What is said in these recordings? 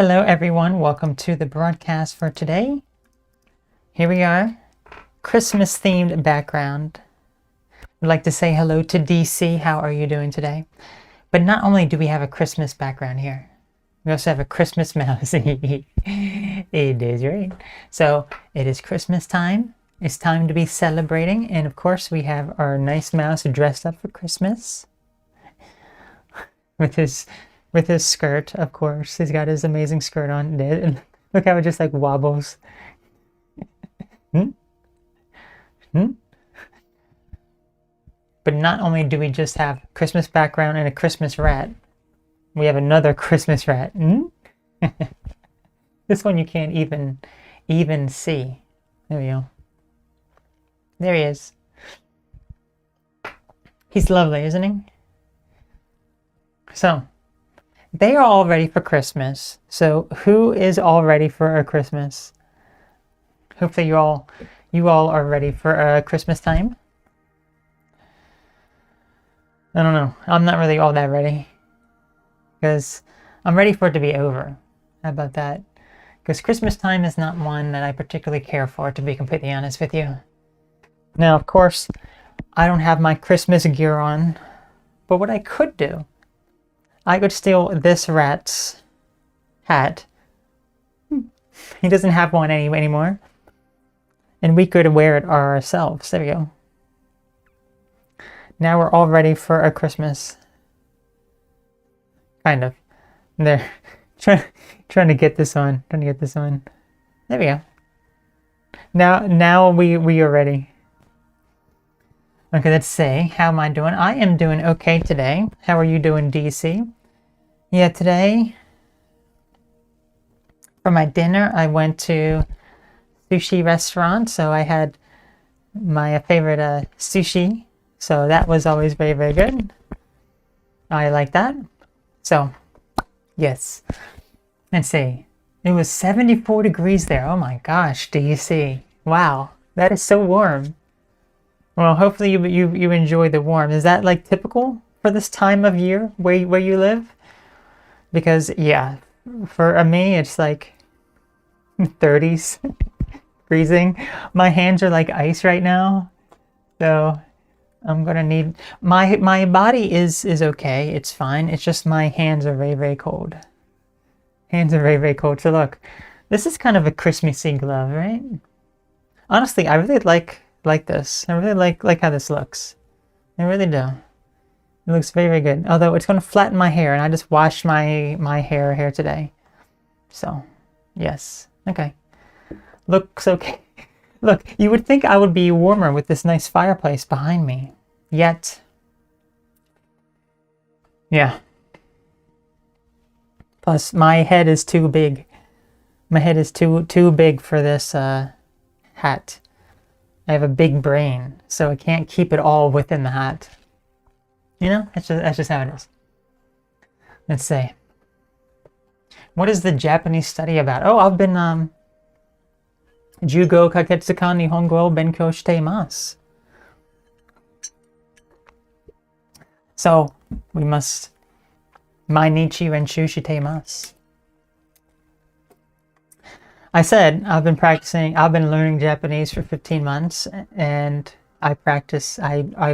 Hello everyone, welcome to the broadcast for today. Here we are, Christmas themed background. I'd like to say hello to DC, how are you doing today? But not only do we have a Christmas background here, we also have a Christmas mouse. It is right. So it is Christmas time, it's time to be celebrating, and of course we have our nice mouse dressed up for Christmas. With his skirt, of course. He's got his amazing skirt on. And look how it just like wobbles. But not only do we just have Christmas background and a Christmas rat, we have another Christmas rat. This one you can't even see. There we go. There he is. He's lovely, isn't he? So, they are all ready for Christmas. So, who is all ready for a Christmas? Hopefully you all are ready for Christmas time. I don't know. I'm not really all that ready. Because I'm ready for it to be over. How about that? Because Christmas time is not one that I particularly care for, to be completely honest with you. Now, of course, I don't have my Christmas gear on. But what I could do, I could steal this rat's hat. He doesn't have one anymore. And we could wear it ourselves. There we go. Now we're all ready for a Christmas. Kind of. There. Trying to get this on. Trying to get this on. There we go. Now we are ready. Okay, let's see. How am I doing? I am doing okay today. How are you doing, DC? Yeah, today, for my dinner, I went to sushi restaurant. So I had my favorite sushi. So that was always very, very good. I like that. So, yes. Let's see. It was 74 degrees there. Oh my gosh, DC. Wow, that is so warm. Well, hopefully you enjoy the warm. Is that like typical for this time of year where you live? Because yeah, for me it's like 30s, freezing. My hands are like ice right now, so I'm gonna need my body is okay. It's fine. It's just my hands are very, very cold. Hands are very, very cold. So look, this is kind of a Christmassy glove, right? Honestly, I really like this. I really like how this looks. I really do. It looks very, very good. Although it's going to flatten my hair, and I just washed my hair today. So, yes. Okay. Looks okay. Look, you would think I would be warmer with this nice fireplace behind me. Yet, yeah. Plus, my head is too big. My head is too big for this hat. I have a big brain, so I can't keep it all within the hat. You know, that's just how it is. Let's see. What is the Japanese study about? Oh, I've been Jugo kaketsukan nihongo o benkyou shite imasu. So we must Mainichi renshu shite imasu. I said I've been learning Japanese for 15 months, and I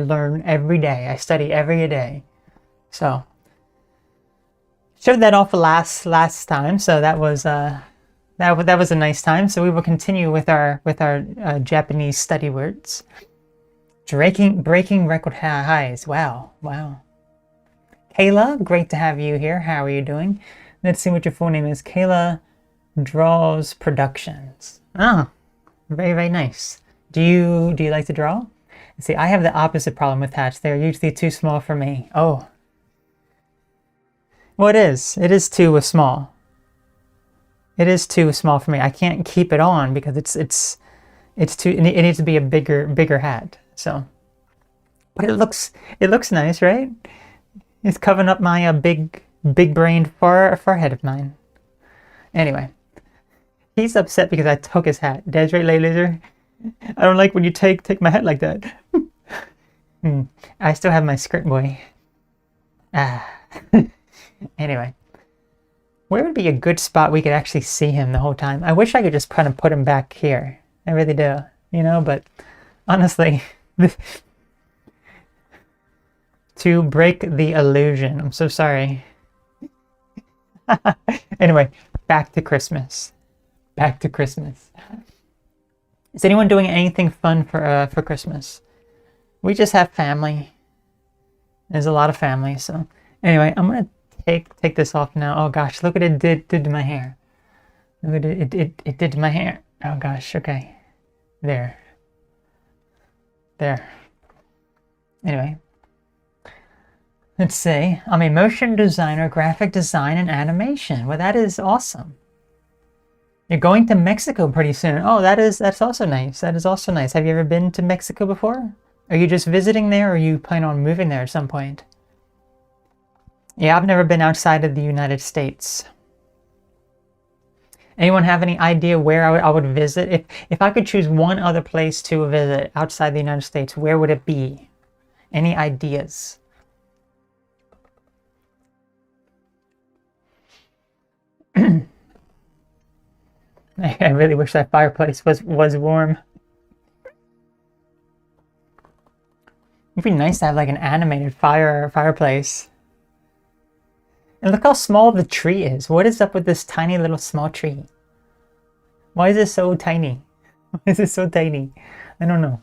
learn every day. I study every day. So showed that off last time, so that was a nice time. So we will continue with our Japanese study words. Breaking record highs. Wow. Kayla, great to have you here. How are you doing? Let's see what your full name is. Kayla Draws Productions. Ah, very, very nice. Do you like to draw? See, I have the opposite problem with hats. They're usually too small for me. Oh. Well, it is. It is too small. It is too small for me. I can't keep it on because it's too. It needs to be a bigger hat. So, but it looks nice, right? It's covering up my big-brained forehead of mine. Anyway, he's upset because I took his hat. Desiree Laser. I don't like when you take my hat like that. I still have my skirt, boy. Anyway, Where would be a good spot we could actually see him the whole time? I wish I could just kind of put him back here. I really do, you know, but honestly, to break the illusion. I'm so sorry. Anyway, back to Christmas. Back to Christmas. Is anyone doing anything fun for Christmas? We just have family. There's a lot of family, so anyway, I'm gonna take this off now. Oh gosh, look what it did to my hair. Look what it did to my hair. Oh gosh, okay. There. Anyway. Let's see. I'm a motion designer, graphic design, and animation. Well, that is awesome. You're going to Mexico pretty soon. Oh, that's also nice. That is also nice. Have you ever been to Mexico before? Are you just visiting there, or are you planning on moving there at some point? Yeah, I've never been outside of the United States. Anyone have any idea where I would visit? If I could choose one other place to visit outside the United States, where would it be? Any ideas? I really wish that fireplace was warm. It'd be nice to have like an animated fireplace. And look how small the tree is. What is up with this tiny little small tree? Why is it so tiny? Why is it so tiny? I don't know.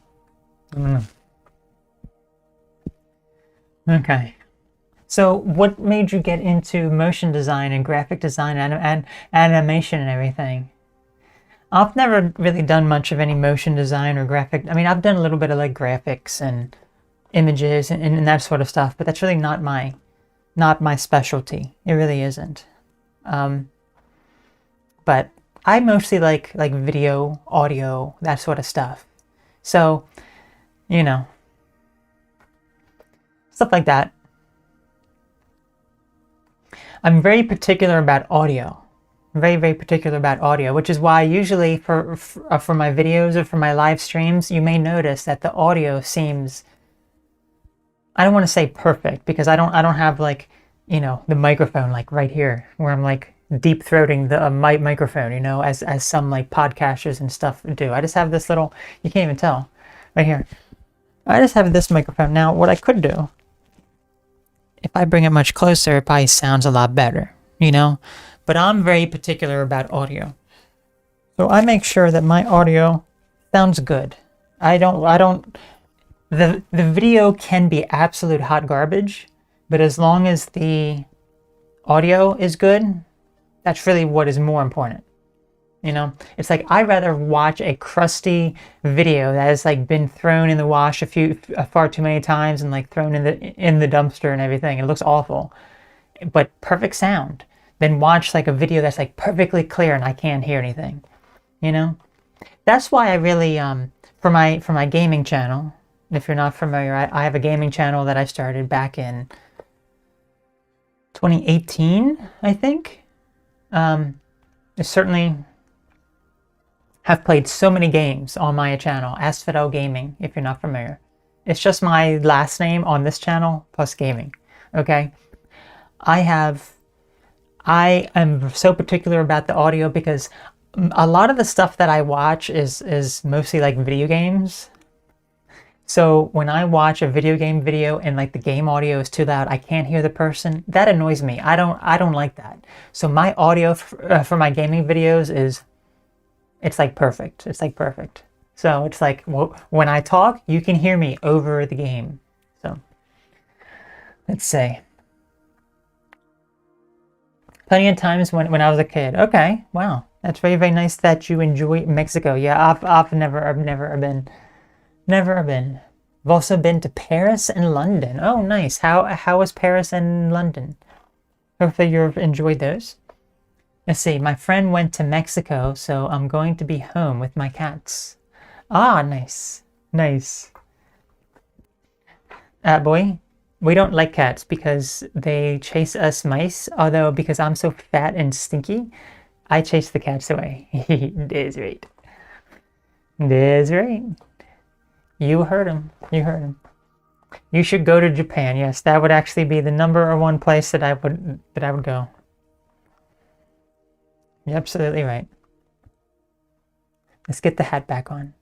Okay. So what made you get into motion design and graphic design and animation and everything? I've never really done much of any motion design or graphic. I mean, I've done a little bit of like graphics and images and that sort of stuff, but that's really not my specialty. It really isn't. But I mostly like video, audio, that sort of stuff. So, you know, stuff like that. I'm very particular about audio. Very, very particular about audio, which is why usually for my videos or for my live streams, you may notice that the audio seems, I don't want to say perfect, because I don't have like, you know, the microphone like right here where I'm like deep throating the microphone, you know, as some like podcasters and stuff do. I just have this little, you can't even tell, right here. I just have this microphone. Now, what I could do, if I bring it much closer, it probably sounds a lot better, you know? But I'm very particular about audio. So I make sure that my audio sounds good. The video can be absolute hot garbage, but as long as the audio is good, that's really what is more important. You know, it's like I'd rather watch a crusty video that has like been thrown in the wash far too many times and like thrown in the dumpster and everything. It looks awful, but perfect sound, than watch like a video that's like perfectly clear and I can't hear anything. You know, that's why I really for my gaming channel. If you're not familiar, I have a gaming channel that I started back in 2018, I think. I certainly have played so many games on my channel, Asphodel Gaming, if you're not familiar. It's just my last name on this channel plus gaming, okay? I am so particular about the audio because a lot of the stuff that I watch is mostly like video games. So when I watch a video game video and like the game audio is too loud, I can't hear the person, that annoys me. I don't like that. So my audio for my gaming videos it's like perfect. It's like perfect. So it's like, well, when I talk, you can hear me over the game. So let's see. Plenty of times when I was a kid. Okay, wow, that's very, very nice that you enjoy Mexico. Yeah, I've never been. I've also been to Paris and London. Oh, nice. How was Paris and London? Hopefully you've enjoyed those. Let's see. My friend went to Mexico, so I'm going to be home with my cats. Ah, nice, nice. Boy, we don't like cats because they chase us mice. Although because I'm so fat and stinky, I chase the cats away. That's right. That's right. You heard him. You heard him. You should go to Japan. Yes, that would actually be the #1 place that I would go. You're absolutely right. Let's get the hat back on.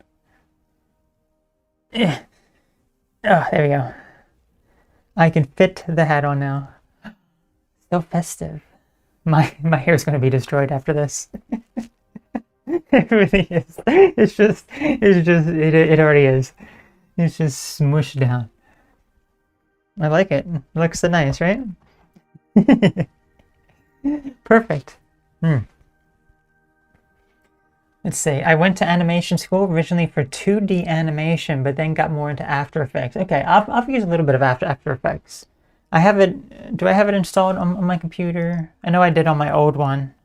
Oh, there we go. I can fit the hat on now. So festive. My hair is going to be destroyed after this. It really is. It already is. It's just smushed down. I like it. It looks so nice, right? Perfect. Let's see. I went to animation school originally for 2D animation, but then got more into After Effects. Okay, I've used a little bit of After Effects. I have it. Do I have it installed on my computer? I know I did on my old one.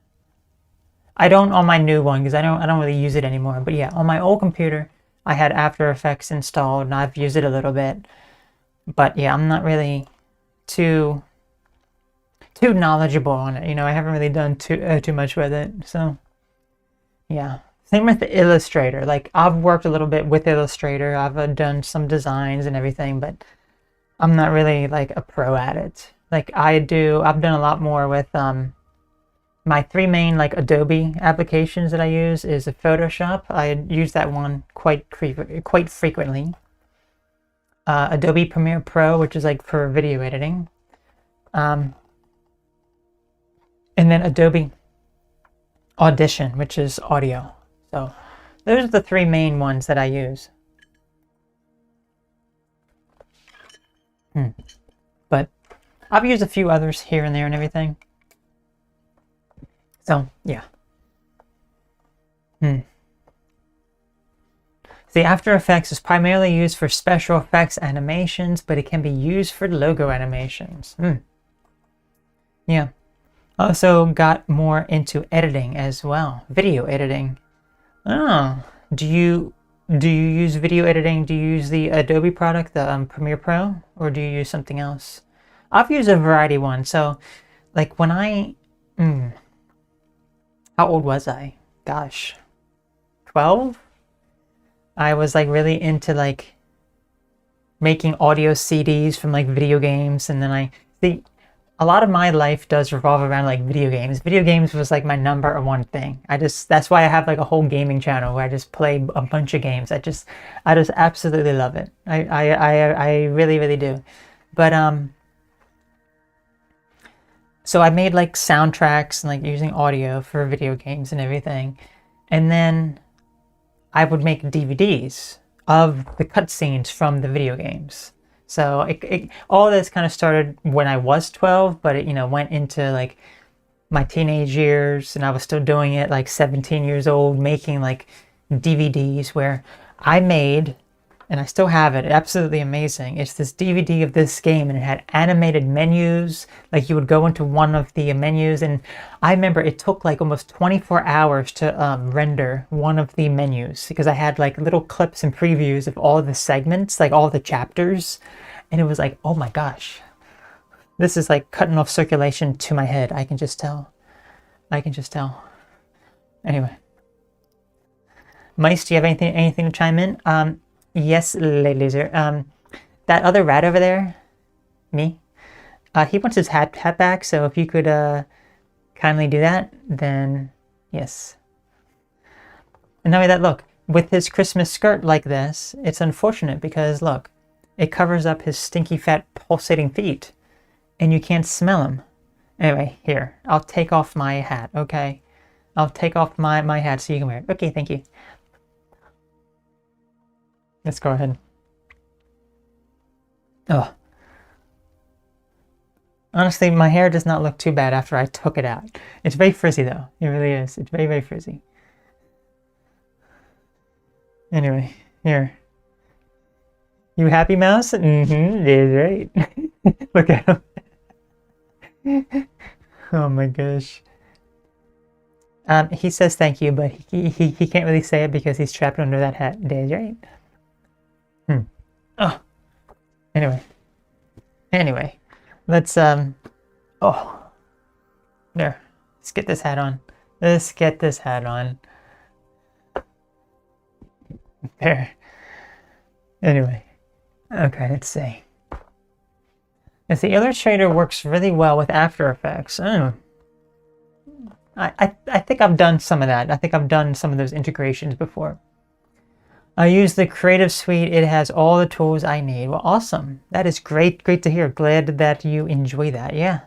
I don't on my new one because I don't really use it anymore. But yeah, on my old computer, I had After Effects installed, and I've used it a little bit. But yeah, I'm not really too knowledgeable on it. You know, I haven't really done too much with it. So yeah. Same with the Illustrator. Like I've worked a little bit with Illustrator. I've done some designs and everything, but I'm not really like a pro at it. Like I've done a lot more with my three main like Adobe applications that I use is a Photoshop. I use that one quite frequently. Adobe Premiere Pro, which is like for video editing. And then Adobe Audition, which is audio. So those are the three main ones that I use. But I've used a few others here and there and everything. So yeah. See, After Effects is primarily used for special effects animations, but it can be used for logo animations. Yeah. Also got more into editing as well. Video editing. Oh, do you use video editing? Do you use the Adobe product, the Premiere Pro, or do you use something else? I've used a variety one. So, like when how old was I? Gosh, 12? I was like really into like making audio CDs from like video games, and then a lot of my life does revolve around like video games. Video games was like my number one thing. That's why I have like a whole gaming channel where I just play a bunch of games. I just absolutely love it. I really, really do. But so I made like soundtracks and like using audio for video games and everything. And then I would make DVDs of the cutscenes from the video games. So all this kind of started when I was 12, but it, went into like my teenage years, and I was still doing it like 17 years old, making like DVDs where I made, and I still have it, absolutely amazing. It's this DVD of this game, and it had animated menus. Like you would go into one of the menus, and I remember it took like almost 24 hours to render one of the menus because I had like little clips and previews of all the segments, like all the chapters. And it was like, oh my gosh, this is like cutting off circulation to my head. I can just tell. Anyway. Mice, do you have anything to chime in? Yes, Laser. That other rat over there, me, he wants his hat back, so if you could kindly do that, then yes. And not only that, look, with his Christmas skirt like this, it's unfortunate because, look, it covers up his stinky, fat, pulsating feet, and you can't smell him. Anyway, here, I'll take off my hat, okay? I'll take off my hat so you can wear it. Okay, thank you. Let's go ahead. Oh. Honestly, my hair does not look too bad after I took it out. It's very frizzy, though. It really is. It's very, very frizzy. Anyway, here. You happy, Mouse? Mm-hmm, that's right. Look at him. Oh my gosh. He says thank you, but he can't really say it because he's trapped under that hat. That's right. Oh. Anyway, let's there. Let's get this hat on. There. Anyway, okay, let's see. If the Illustrator works really well with After Effects. Oh. I think I've done some of that. I think I've done some of those integrations before. I use the Creative Suite. It has all the tools I need. Well, awesome. That is great. Great to hear. Glad that you enjoy that. Yeah.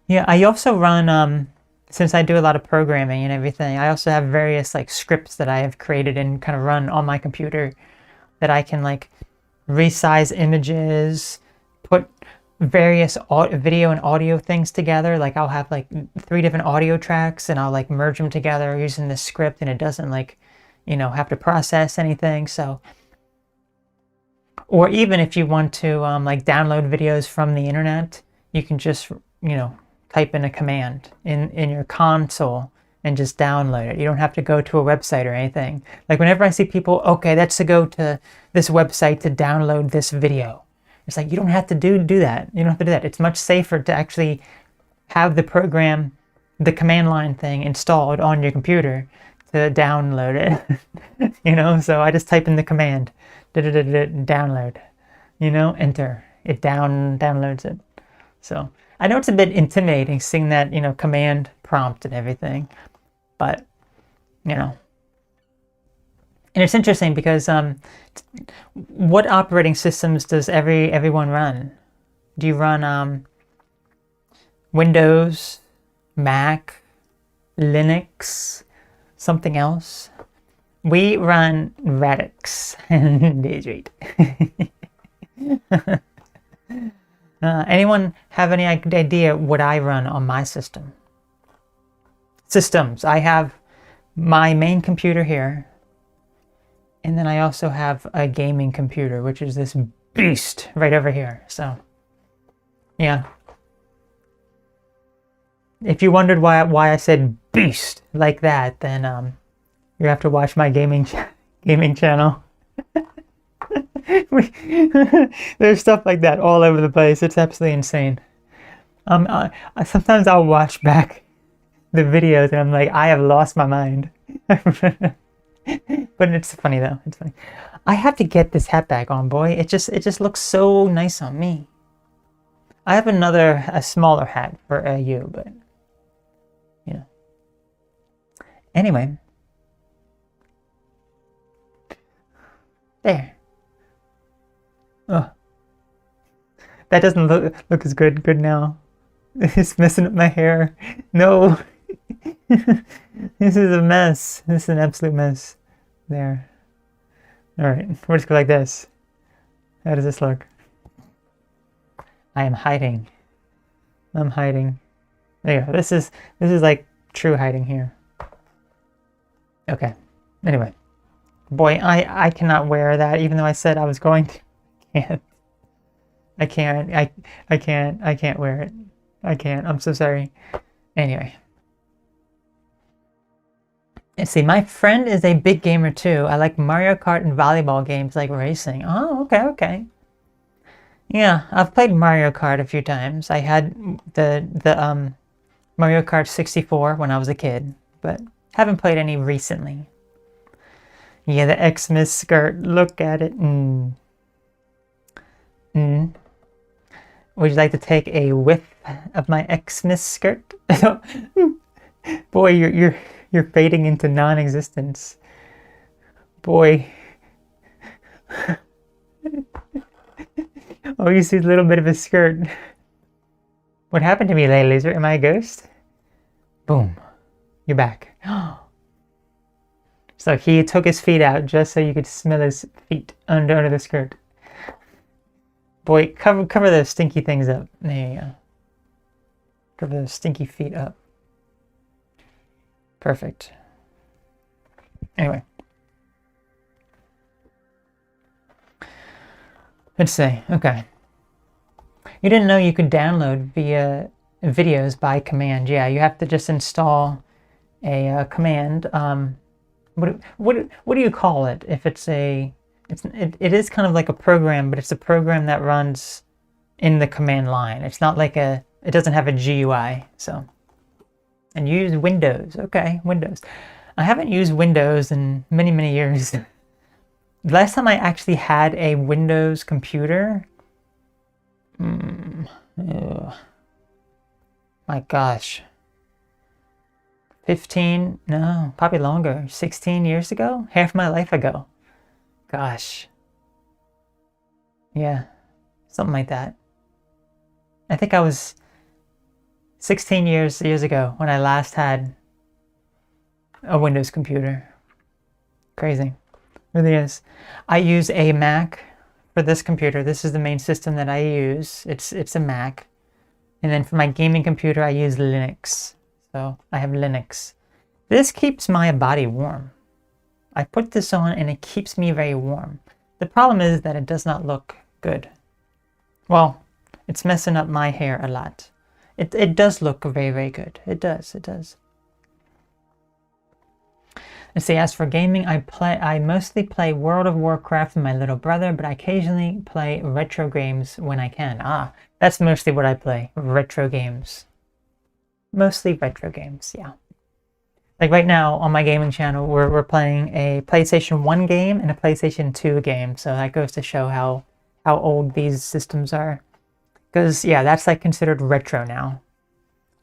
Yeah, I also run, since I do a lot of programming and everything, I also have various like scripts that I have created and kind of run on my computer that I can like resize images, put various video and audio things together. Like I'll have like 3 different audio tracks and I'll like merge them together using this script, and it doesn't like, have to process anything. So, or even if you want to like download videos from the internet, you can just, type in a command in your console and just download it. You don't have to go to a website or anything. Like whenever I see people, okay, that's to go to this website to download this video. It's like, you don't have to do that. You don't have to do that. It's much safer to actually have the program, the command line thing installed on your computer to download it. So I just type in the command, download, enter. It downloads it. So I know it's a bit intimidating seeing that, command prompt and everything, but, and it's interesting because what operating systems does everyone run? Do you run Windows, Mac, Linux, something else? We run Radix. Anyone have any idea what I run on my system? Systems. I have my main computer here, and then I also have a gaming computer, which is this beast right over here. So, yeah. If you wondered why I said beast like that, then you have to watch my gaming channel. There's stuff like that all over the place. It's absolutely insane. Sometimes I'll watch back the videos and I'm like, I have lost my mind. But it's funny though. It's funny. I have to get this hat back on, boy. It just looks so nice on me. I have a smaller hat for you, but Anyway, there. Oh, that doesn't look as good now. It's messing up my hair. No, this is a mess. This is an absolute mess. There. All right, we'll just go like this. How does this look? I am hiding. I'm hiding. There you go. This is like true hiding here. Okay. Anyway, boy, I cannot wear that, even though I said I was going to. I can't wear it. I can't. I'm so sorry. Anyway. Let's see, my friend is a big gamer too. I like Mario Kart and volleyball games like racing. Oh, okay. Yeah, I've played Mario Kart a few times. I had the Mario Kart 64 when I was a kid, but haven't played any recently. Yeah, the Xmas skirt. Look at it. Would you like to take a whiff of my Xmas skirt? Boy, you're fading into non-existence. Boy. Oh, you see a little bit of a skirt. What happened to me lately? Am I a ghost? Boom. You're back. So he took his feet out just so you could smell his feet under the skirt. Boy, cover those stinky things up. There you go. Cover those stinky feet up. Perfect. Anyway. Let's see. Okay. You didn't know you could download via videos by command. Yeah, you have to just install a command. What do you call it? If it is kind of like a program, but it's a program that runs in the command line. It's not like it doesn't have a GUI. So, and you use Windows. Okay, Windows. I haven't used Windows in many years. The last time I actually had a Windows computer, my gosh, 15, no, probably longer, 16 years ago, half my life ago. Gosh. Yeah, something like that. I think I was 16 years ago when I last had a Windows computer. Crazy. Really is. I use a Mac for this computer. This is the main system that I use. It's a Mac. And then for my gaming computer, I use Linux. So I have Linux. This keeps my body warm. I put this on and it keeps me very warm. The problem is that it does not look good. Well, it's messing up my hair a lot. It does look very, very good. It does. Let's see, as for gaming, I mostly play World of Warcraft with my little brother, but I occasionally play retro games when I can. That's mostly what I play, retro games. Mostly retro games, yeah. Like right now on my gaming channel, we're playing a PlayStation 1 game and a PlayStation 2 game, so that goes to show how old these systems are. Because, yeah, that's like considered retro now.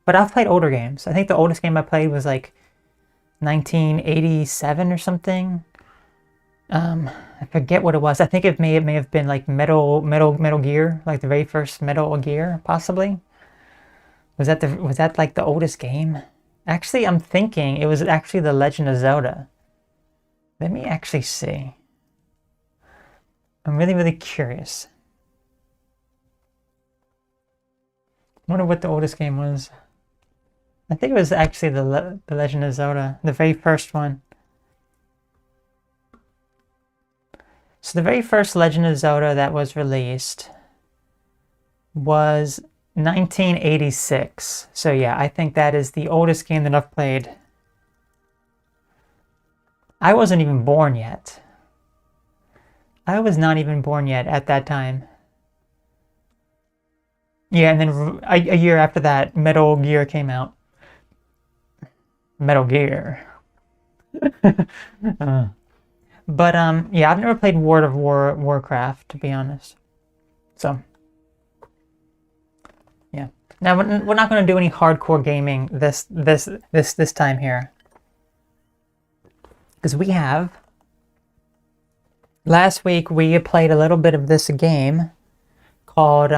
But I've played older games. I think the oldest game I played was like 1987 or something. I forget what it was. I think it may have been like Metal Gear, like the very first Metal Gear, possibly. Was that like the oldest game? Actually, I'm thinking it was actually The Legend of Zelda. Let me actually see. I'm really, really curious. I wonder what the oldest game was. I think it was actually the Legend of Zelda, the very first one. So the very first Legend of Zelda that was released was 1986. So yeah, I think that is the oldest game that I've played. I wasn't even born yet. I was not even born yet at that time. Yeah, and then a year after that, Metal Gear came out. Metal Gear. But yeah, I've never played World of Warcraft, to be honest. So yeah. Now we're not going to do any hardcore gaming this time here, because we have. Last week we played a little bit of this game called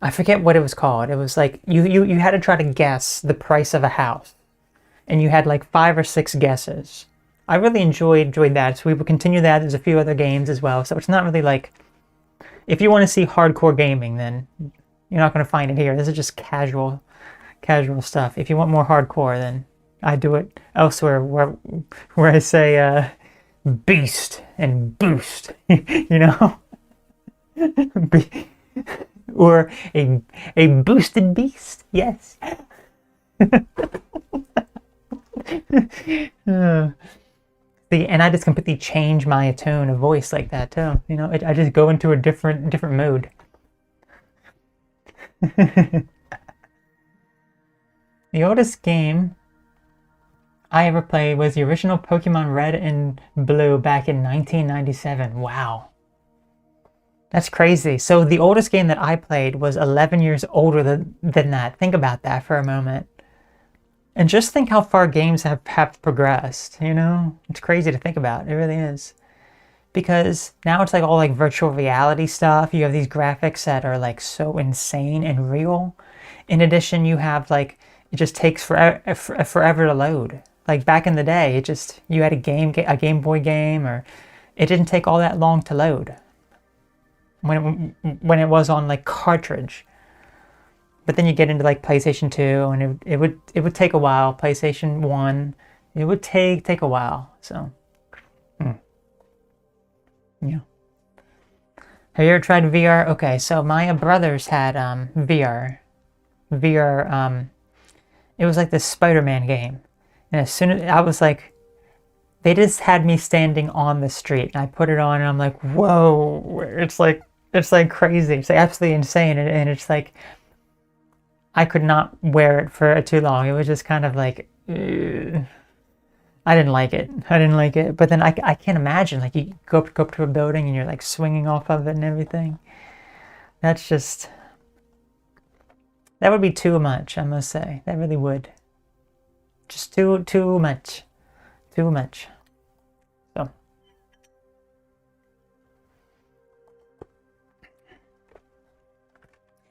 I forget what it was called. It was like you had to try to guess the price of a house, and you had like 5 or 6 guesses. I really enjoyed that, so we will continue that. There's a few other games as well, so it's not really like, if you want to see hardcore gaming, then you're not going to find it here. This is just casual stuff. If you want more hardcore, then I do it elsewhere, where I say beast and boost, you know. Or a boosted beast, yes. See, and I just completely change my tone of voice like that too. You know, I just go into a different mode. The oldest game I ever played was the original Pokemon Red and Blue back in 1997. Wow. That's crazy. So the oldest game that I played was 11 years older than that. Think about that for a moment. And just think how far games have progressed, you know? It's crazy to think about. It really is. Because now it's like all like virtual reality stuff. You have these graphics that are like so insane and real. In addition, you have like, it just takes forever to load. Like back in the day, you had a Game Boy game, or it didn't take all that long to load. When it was on like cartridge. But then you get into like PlayStation 2, and it would take a while. PlayStation 1, it would take a while. So yeah. Have you ever tried VR? Okay, so my brothers had VR. It was like this Spider-Man game. And as soon as I was like, they just had me standing on the street, and I put it on and I'm like, whoa, it's like crazy. It's like absolutely insane. And it's like, I could not wear it for too long. It was just kind of like, I didn't like it. But then I can't imagine, like, you go up to a building and you're like swinging off of it and everything. That's just, That would be too much, I must say. That really would. Just too much. Too much. So.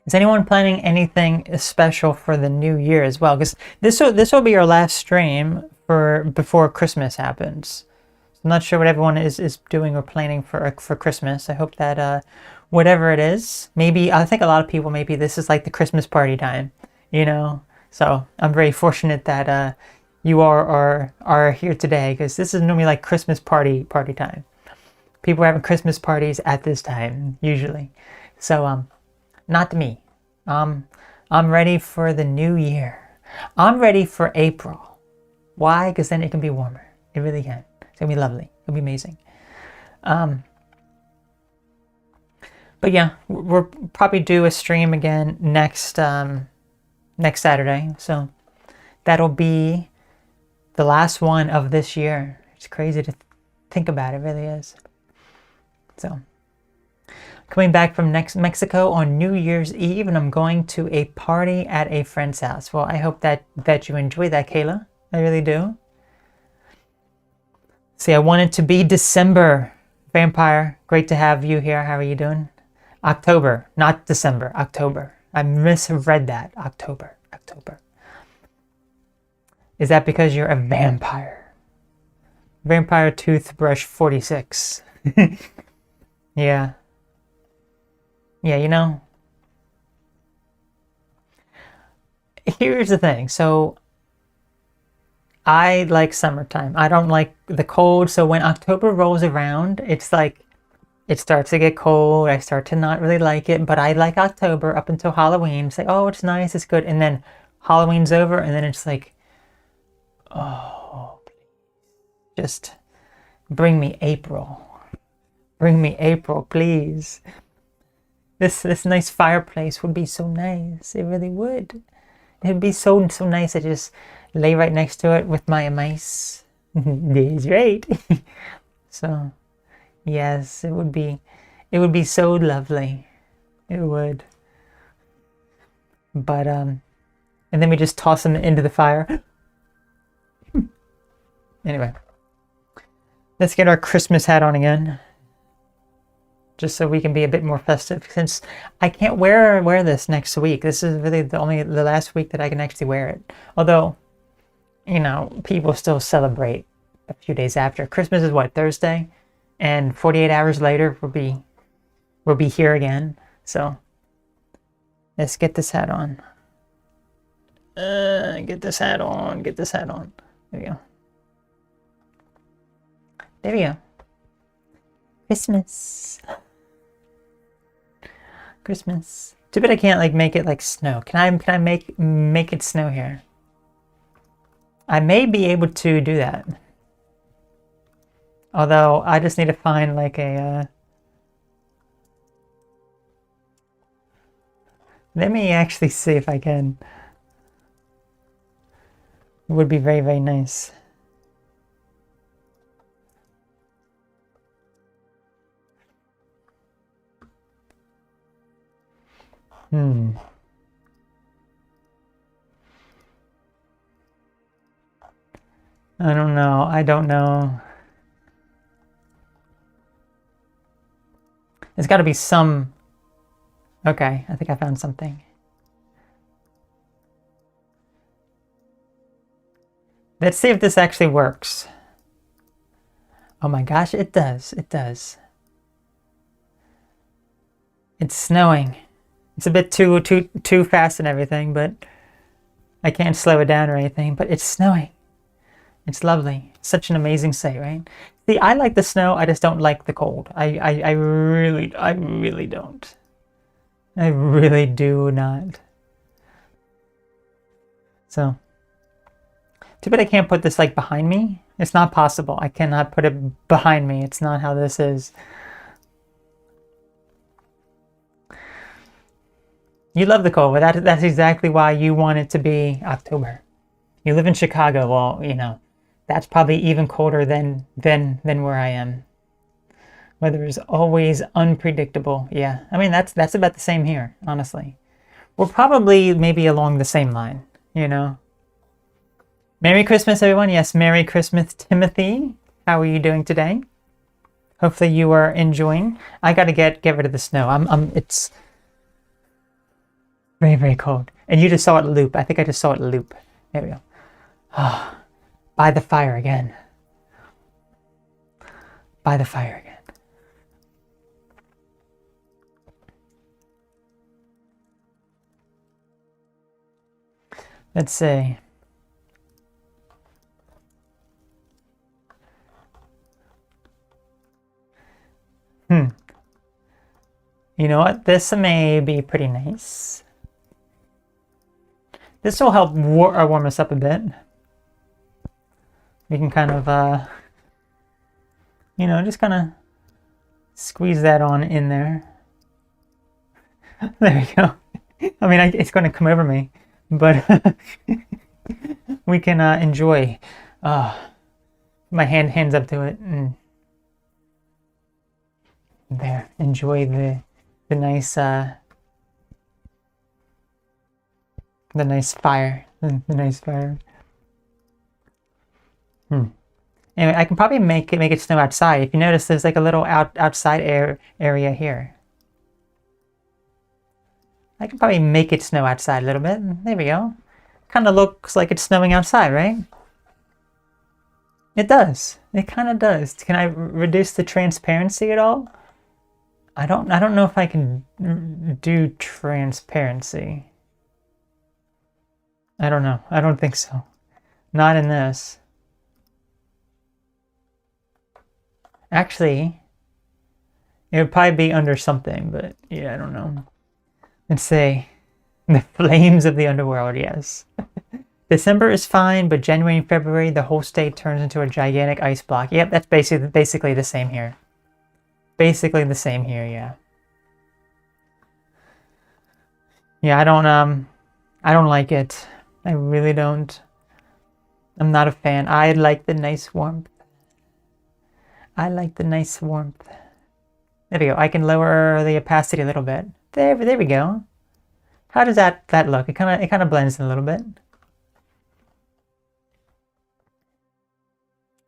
Is anyone planning anything special for the new year as well? Because this will be our last stream before Christmas happens. So I'm not sure what everyone is doing or planning for Christmas. I hope that whatever it is, maybe I think a lot of people, maybe this is like the Christmas party time, you know. So I'm very fortunate that you are here today, because this is normally like Christmas party time. People are having Christmas parties at this time usually. So not me. I'm ready for the new year. I'm ready for April. Why? Because then it can be warmer. It really can. It's gonna be lovely. It'll be amazing. But yeah, we'll probably do a stream again next Saturday. So that'll be the last one of this year. It's crazy to think about. It really is. So coming back from Mexico on New Year's Eve, and I'm going to a party at a friend's house. Well, I hope that you enjoy that, Kayla. I really do. See, I want it to be December. Vampire, great to have you here. How are you doing? October, not December. October. I misread that. October. Is that because you're a vampire? Vampire toothbrush 46. Yeah. Yeah, you know. Here's the thing. So I like summertime. I don't like the cold. So when October rolls around, it's like it starts to get cold. I start to not really like it, but I like October up until Halloween. It's like, oh, it's nice, it's good. And then Halloween's over, and then it's like, oh, please. Just bring me April. Bring me April, please. This nice fireplace would be so nice. It really would. It'd be so nice to just lay right next to it with my mice. That's right. So, yes, it would be so lovely. It would. But and then we just toss them into the fire. Anyway, let's get our Christmas hat on again, just so we can be a bit more festive, since I can't wear this next week. This is really the last week that I can actually wear it. Although, you know, people still celebrate a few days after. Christmas is what, Thursday? And 48 hours later we'll be here again. So let's get this hat on. Get this hat on. There we go. There we go. Christmas. Too bad I can't like make it like snow. Can I make it snow here? I may be able to do that. Although I just need to find like a let me actually see if I can. It would be very, very nice. I don't know. There's got to be some. Okay, I think I found something. Let's see if this actually works. Oh my gosh, it does. It's snowing. It's a bit too fast and everything, but I can't slow it down or anything, but it's snowing. It's lovely. Such an amazing sight, right? See, I like the snow, I just don't like the cold. I really don't. I really do not. So, too bad I can't put this like behind me. It's not possible. I cannot put it behind me. It's not how this is. You love the cold, but that's exactly why you want it to be October. You live in Chicago, well, you know, that's probably even colder than where I am. Weather is always unpredictable. Yeah, I mean that's about the same here, honestly. we're probably maybe along the same line, you know. Merry Christmas, everyone. Yes, Merry Christmas, Timothy. How are you doing today? Hopefully you are enjoying. I gotta get rid of the snow. It's very, very cold. And you just saw it loop. I think I just saw it loop. There we go. Ah, by the fire again. By the fire again. Let's see. You know what? This may be pretty nice. This will help warm us up a bit. We can kind of, you know, just kind of squeeze that on in there. There we go. I mean, it's going to come over me, but we can enjoy. My hands up to it, and there. Enjoy the nice fire. The nice fire. Anyway, I can probably make it snow outside. If you notice, there's like a little outside area here. I can probably make it snow outside a little bit. There we go. Kind of looks like it's snowing outside, right? It does. It kind of does. Can I reduce the transparency at all? I don't know if I can do transparency. I don't know. I don't think so. Not in this. Actually, it would probably be under something, but yeah, I don't know. Let's say the flames of the underworld, yes. December is fine, but January and February, the whole state turns into a gigantic ice block. Yep, that's basically the same here. Basically the same here, yeah. Yeah, I don't like it. I really don't. I'm not a fan. I like the nice warmth. I like the nice warmth. There we go. I can lower the opacity a little bit. There we go. How does that look? It kind of blends in a little bit.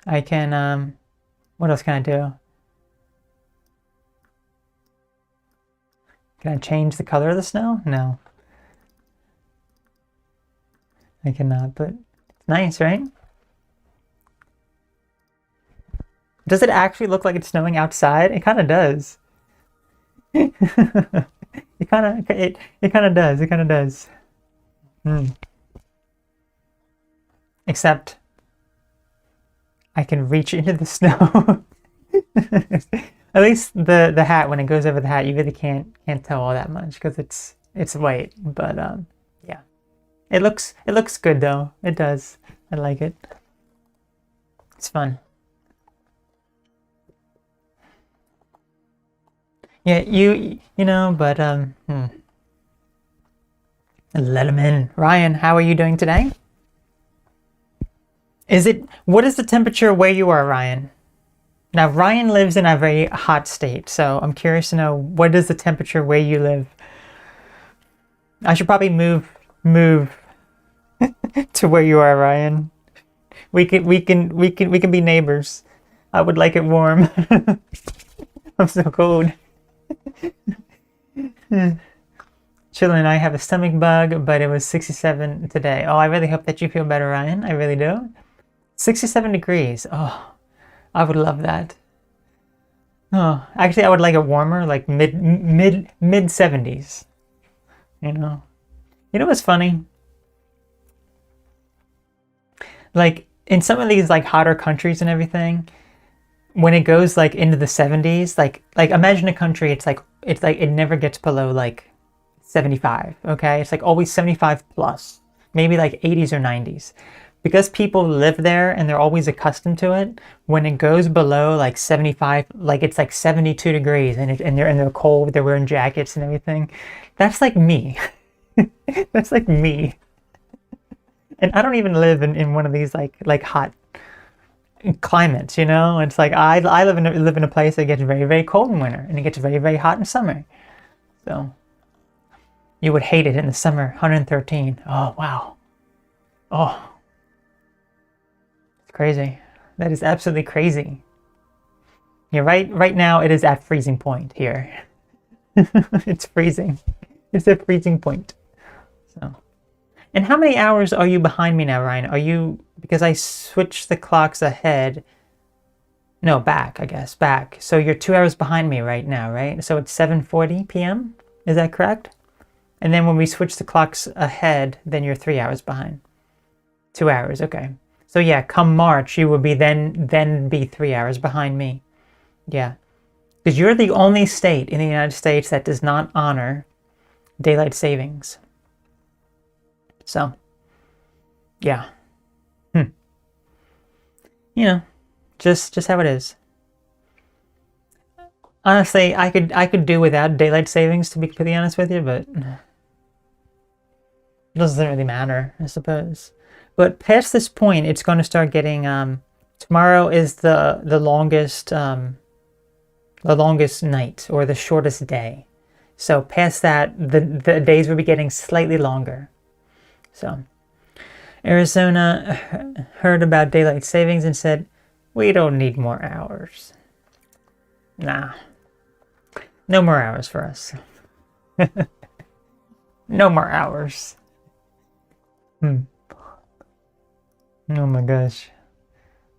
I can what else can I do? Can I change the color of the snow? No. I cannot, but it's nice, right? Does it actually look like it's snowing outside? It kind of does. It kind of does. It kind of does. Except I can reach into the snow. At least the hat, when it goes over the hat, you really can't tell all that much because it's white. But yeah, it looks good though. It does. I like it. It's fun. Yeah, you know, but let him in. Ryan, how are you doing today? What is the temperature where you are, Ryan? Now, Ryan lives in a very hot state, so I'm curious to know what is the temperature where you live. I should probably move to where you are, Ryan. We can be neighbors. I would like it warm. I'm so cold. Chillin' and I have a stomach bug, but it was 67 today. Oh, I really hope that you feel better, Ryan. I really do. 67 degrees. Oh, I would love that. Oh, actually, I would like it warmer, like mid 70s. You know what's funny? Like in some of these like hotter countries and everything, when it goes like into the 70s, like imagine a country, it's like it never gets below like 75. Okay, it's like always 75 plus, maybe like 80s or 90s. Because people live there and they're always accustomed to it, when it goes below like 75, like it's like 72 degrees and they're cold, they're wearing jackets and everything. That's like me. That's like me. And I don't even live in one of these like hot climates, you know? It's like I live in a place that gets very, very cold in winter and it gets very, very hot in summer. So You would hate it in the summer. 113. Oh, wow. Oh. It's crazy. That is absolutely crazy. Yeah, right now it is at freezing point here. It's freezing. It's at freezing point. So, and how many hours are you behind me now, Ryan? Are you, because I switched the clocks ahead. No, back, I guess, back. So you're 2 hours behind me right now, right? So it's 7:40 p.m. Is that correct? And then when we switch the clocks ahead, then you're 3 hours behind. 2 hours, okay. So yeah, come March, you would be then be 3 hours behind me. Yeah. Because you're the only state in the United States that does not honor daylight savings. So, yeah. You know, just how it is. Honestly, I could do without daylight savings, to be completely honest with you, but it doesn't really matter, I suppose. But past this point, it's going to start getting. Tomorrow is the longest night, or the shortest day. So past that, the days will be getting slightly longer. So Arizona heard about daylight savings and said, "We don't need more hours." Nah. No more hours for us. No more hours. Oh my gosh.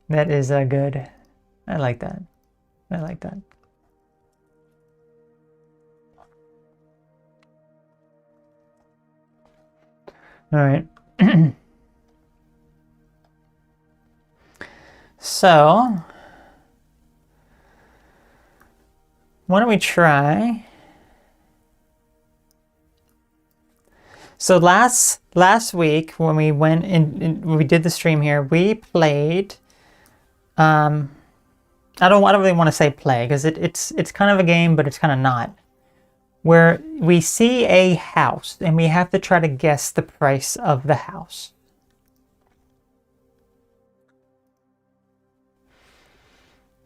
That is good. I like that. I like that. All right. So, why don't we try? So last week when we went in, we did the stream here, we played. I don't really want to say play, because it's kind of a game, but it's kind of not. Where we see a house and we have to try to guess the price of the house.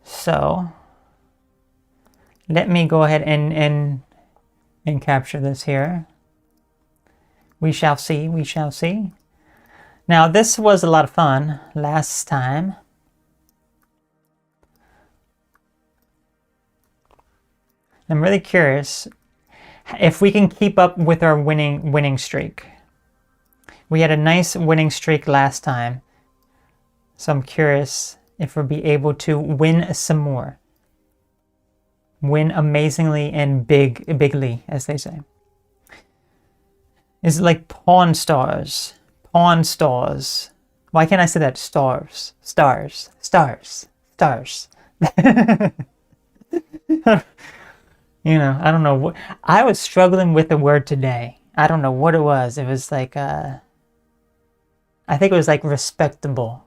So let me go ahead and capture this here. We shall see, we shall see. Now this was a lot of fun last time. I'm really curious if we can keep up with our winning streak. We had a nice winning streak last time, so I'm curious if we'll be able to win some more. Win amazingly and bigly, as they say. Is it like Pawn Stars? Pawn Stars. Why can't I say that? Stars. Stars. Stars. Stars. You know, I don't know what. I was struggling with the word today. I don't know what it was. It was like, I think it was like respectable.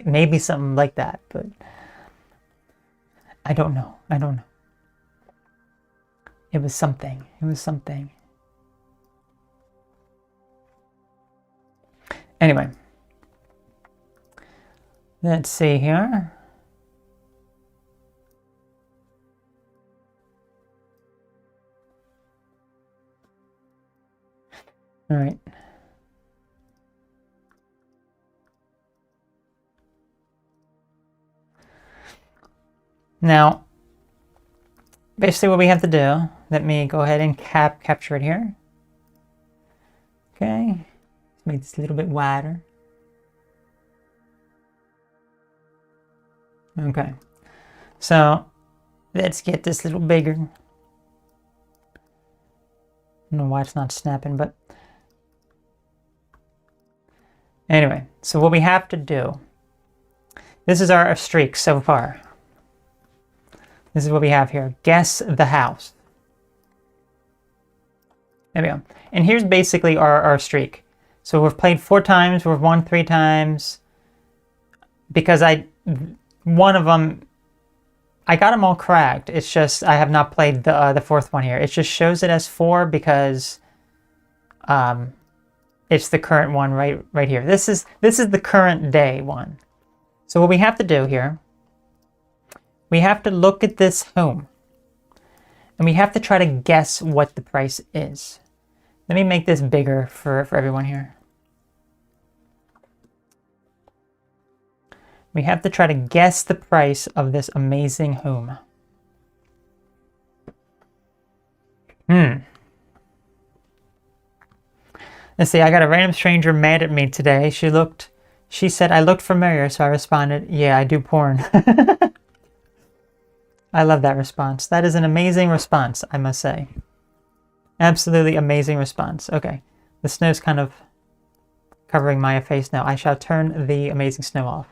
Maybe something like that, but I don't know. I don't know. It was something. It was something. Anyway, let's see here. All right. Now, basically what we have to do, let me go ahead and capture it here. Okay, let's make this a little bit wider. Okay, so let's get this a little bigger. I don't know why it's not snapping, but anyway, so what we have to do, this is our streak so far. This is what we have here. Guess the house. There we go. And here's basically our streak. So we've played 4 times, we've won 3 times. Because one of them, I got them all correct. It's just I have not played the 4th one here. It just shows it as 4 because it's the current one right here. This is the current day one. So what we have to do here, we have to look at this home and we have to try to guess what the price is. Let me make this bigger for everyone here. We have to try to guess the price of this amazing home. Let's see, I got a random stranger mad at me today. She said I looked familiar, so I responded, yeah, I do porn. I love that response. That is an amazing response, I must say. Absolutely amazing response. Okay, the snow's kind of covering my face now. I shall turn the amazing snow off.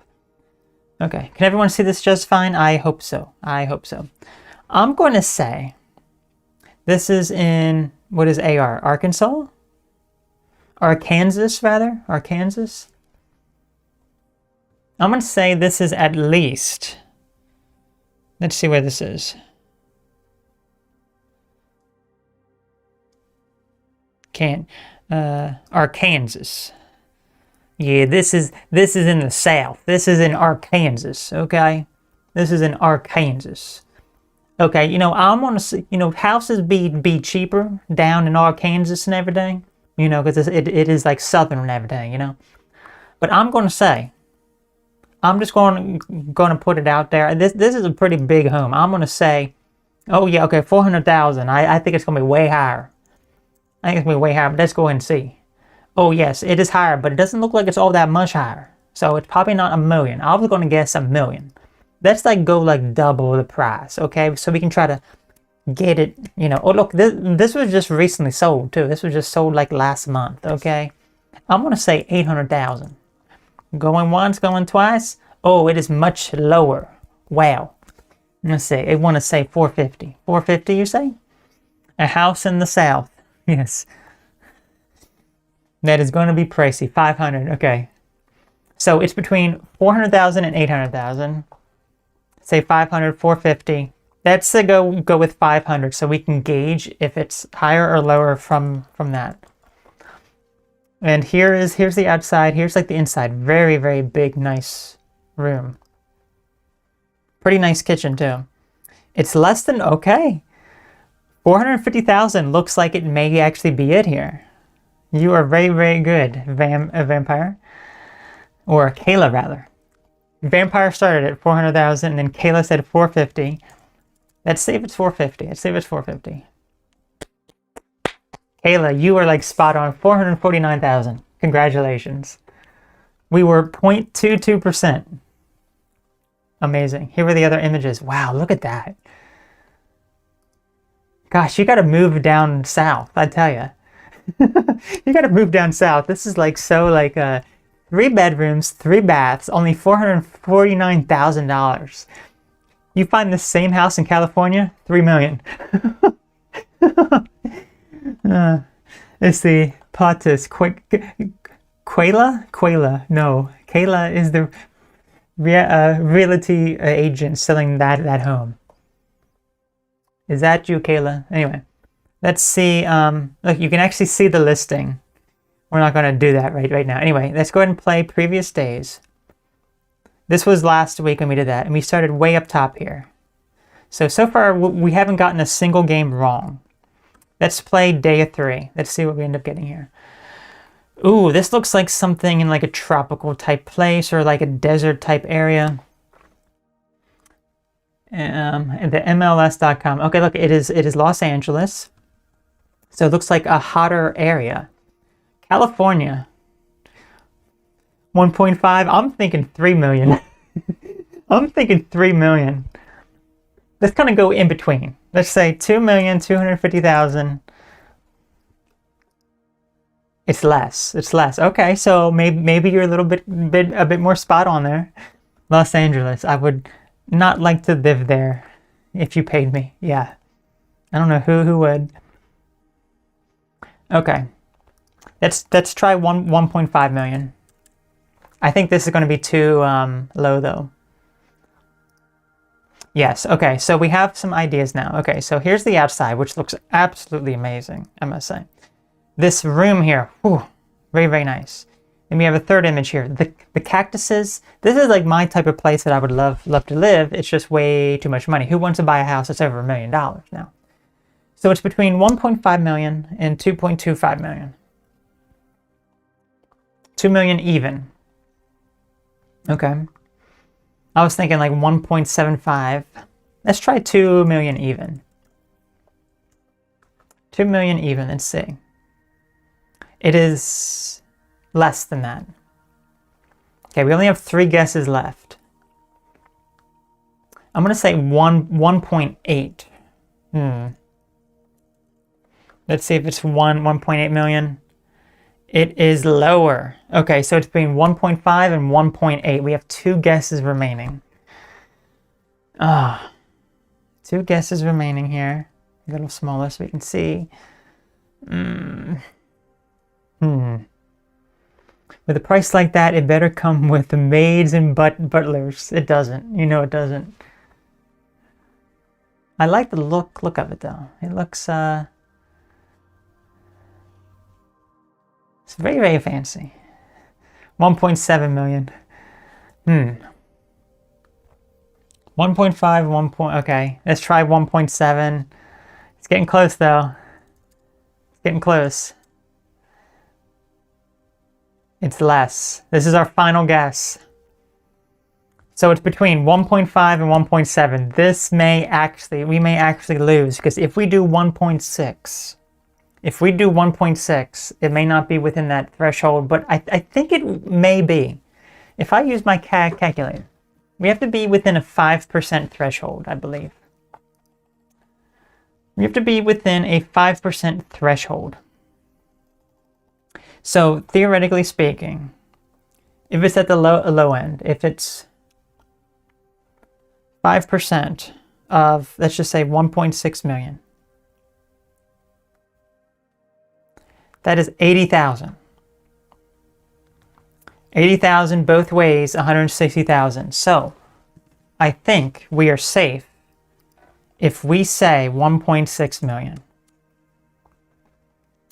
Okay, can everyone see this just fine? I hope so. I hope so. I'm going to say this is in, what is AR? Arkansas? Arkansas, rather? Arkansas? I'm going to say this is at least, let's see where this is. Arkansas. Yeah, this is in the South. This is in Arkansas, okay? This is in Arkansas. Okay, you know, I'm gonna see, you know, houses be cheaper down in Arkansas and everything, you know, because it is like southern and everything, you know. But I'm gonna say, I'm just going to put it out there. This is a pretty big home. I'm gonna say, oh yeah, okay, 400,000. I think it's gonna be way higher. I think it's gonna be way higher. But let's go ahead and see. Oh yes, it is higher, but it doesn't look like it's all that much higher. So it's probably not $1 million. I was going to guess $1 million. Let's like go like double the price, okay? So we can try to get it, you know. Oh look, this was just recently sold too. This was just sold like last month, okay? I'm going to say 800,000. Going once, going twice. Oh, it is much lower. Wow. Let's see. I want to say 450. 450, you say? A house in the South. Yes. That is going to be pricey. 500. Okay. So it's between 400,000 and 800,000. Say 500, 450. Let's go with 500 so we can gauge if it's higher or lower from that. And here's the outside. Here's like the inside. Very, very big, nice room. Pretty nice kitchen too. It's less than okay. 450,000 looks like it may actually be it here. You are very, very good, Vampire. Or Kayla, rather. Vampire started at 400,000, and then Kayla said 450. Let's see if it's 450. Let's see if it's 450. Kayla, you are like spot on. 449,000. Congratulations. We were 0.22%. Amazing. Here were the other images. Wow, look at that. Gosh, you got to move down south, I tell you. You got to move down south. This is like so like 3 bedrooms, 3 baths, only $449,000. You find the same house in California, $3 million. Let's see, Potus, Quayla? No, Kayla is the realty agent selling that home. Is that you, Kayla? Anyway, let's see. Look, you can actually see the listing. We're not going to do that right now. Anyway, let's go ahead and play previous days. This was last week when we did that, and we started way up top here. So far, we haven't gotten a single game wrong. Let's play day 3. Let's see what we end up getting here. Ooh, this looks like something in like a tropical type place or like a desert type area. The MLS.com. Okay, look, it is Los Angeles. So it looks like a hotter area. California. 1.5. I'm thinking 3 million. I'm thinking 3 million. Let's kind of go in between. Let's say 2,250,000. It's less. It's less. Okay, so maybe you're a bit more spot on there. Los Angeles. I would not like to live there if you paid me. Yeah. I don't know who would. Okay. Let's try 1.5 million. I think this is going to be too low though. Yes, okay, so we have some ideas now. Okay, so here's the outside, which looks absolutely amazing, I must say. This room here, whew, very, very nice. And we have a third image here. The cactuses, this is like my type of place that I would love to live. It's just way too much money. Who wants to buy a house that's over $1 million now? So it's between 1.5 million and 2.25 million. 2 million even. Okay. I was thinking like 1.75. Let's try 2 million even. 2 million even, let's see. It is less than that. Okay, we only have 3 guesses left. I'm gonna say 1.8. Let's see if it's 1.8 million. It is lower. Okay, so it's between 1.5 and 1.8. We have 2 guesses remaining. 2 guesses remaining here. A little smaller so we can see. With a price like that, it better come with the maids and butlers. It doesn't. You know it doesn't. I like the look of it though. It looks it's very, very fancy. 1.7 million. 1.5, 1. Okay, let's try 1.7. It's getting close though. It's getting close. It's less. This is our final guess. So it's between 1.5 and 1.7. This may actually, we may actually lose because if we do 1.6, it may not be within that threshold, but I think it may be. If I use my calculator, we have to be within a 5% threshold, I believe. We have to be within a 5% threshold. So theoretically speaking, if it's at the low end, if it's 5% of, let's just say 1.6 million, that is 80,000. 80,000 both ways, 160,000. So I think we are safe if we say 1.6 million.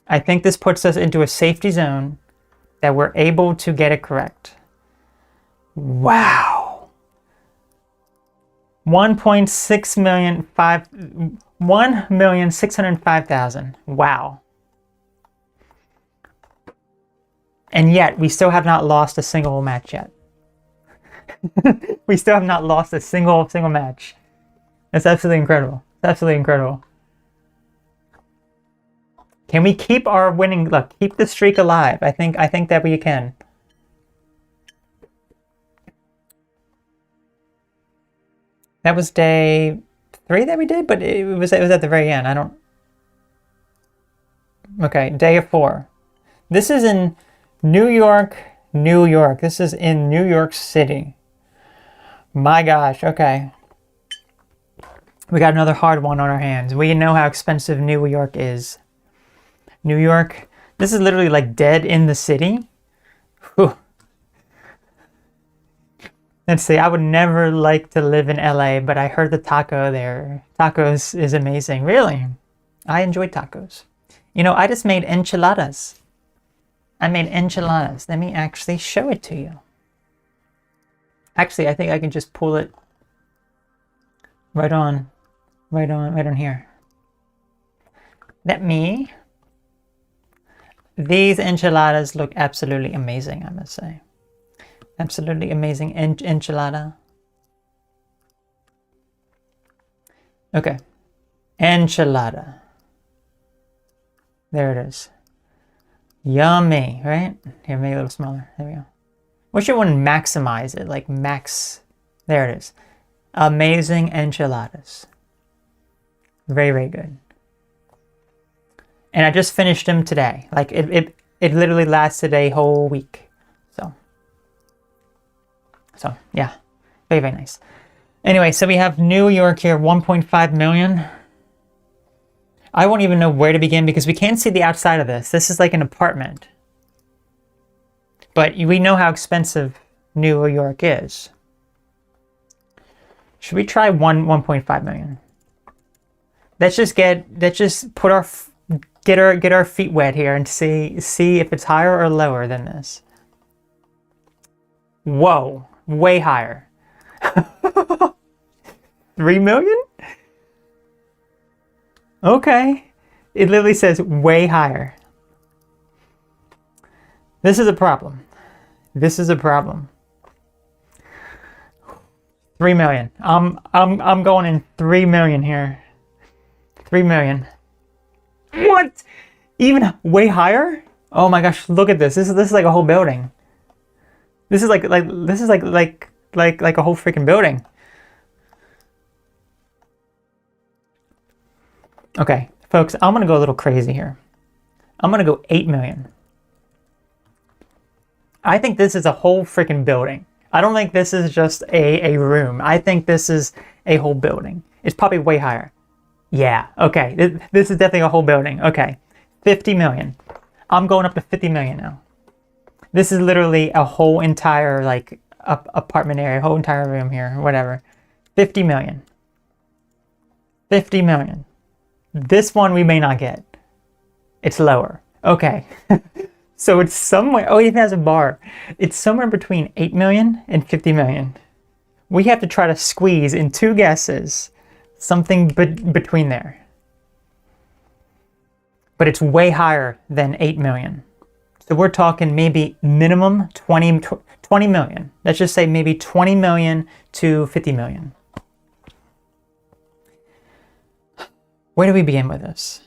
I think this puts us into a safety zone that we're able to get it correct. Wow. 1.6 million, 1,605,000. Wow. And yet, we still have not lost a single match yet. We still have not lost a single match. It's absolutely incredible. It's absolutely incredible. Can we keep our winning luck? Keep the streak alive. I think that we can. That was day 3 that we did, but it was at the very end. I don't. Okay, day 4. This is in New York, New York. This is in New York City. My gosh. Okay. We got another hard one on our hands. We know how expensive New York is. New York, this is literally like dead in the city. Whew. Let's see, I would never like to live in LA, but I heard the taco there. Tacos is amazing. Really? I enjoy tacos. You know, I just made enchiladas. I made enchiladas. Let me actually show it to you. Actually, I think I can just pull it right on here. Let me. These enchiladas look absolutely amazing, I must say. Absolutely amazing enchilada. Okay. Enchilada. There it is. Yummy, right? Here, make it a little smaller. There we go. Wish it wouldn't maximize it, like max. There it is. Amazing enchiladas. Very, very good. And I just finished them today. Like it literally lasted a whole week. So yeah, very, very nice. Anyway, so we have New York here, 1.5 million. I won't even know where to begin because we can't see the outside of this. This is like an apartment. But we know how expensive New York is. Should we try 1.5 million? Let's just put our get our feet wet here and see if it's higher or lower than this. Whoa, way higher. 3 million? Okay. It literally says way higher. This is a problem. This is a problem. 3 million. I'm going in 3 million here. 3 million. What? Even way higher? Oh my gosh, look at this. This is like a whole building. This is like a whole freaking building. Okay, folks, I'm gonna go a little crazy here. I'm gonna go 8 million. I think this is a whole freaking building. I don't think this is just a room. I think this is a whole building. It's probably way higher. Yeah, okay. This is definitely a whole building. Okay, 50 million. I'm going up to 50 million now. This is literally a whole entire like apartment area, whole entire room here, whatever. 50 million. 50 million. This one we may not get. It's lower. Okay. So it's somewhere, oh, it even has a bar. It's somewhere between 8 million and 50 million. We have to try to squeeze in 2 guesses, something between there. But it's way higher than 8 million. So we're talking maybe minimum 20 million. Let's just say maybe 20 million to 50 million. Where do we begin with this?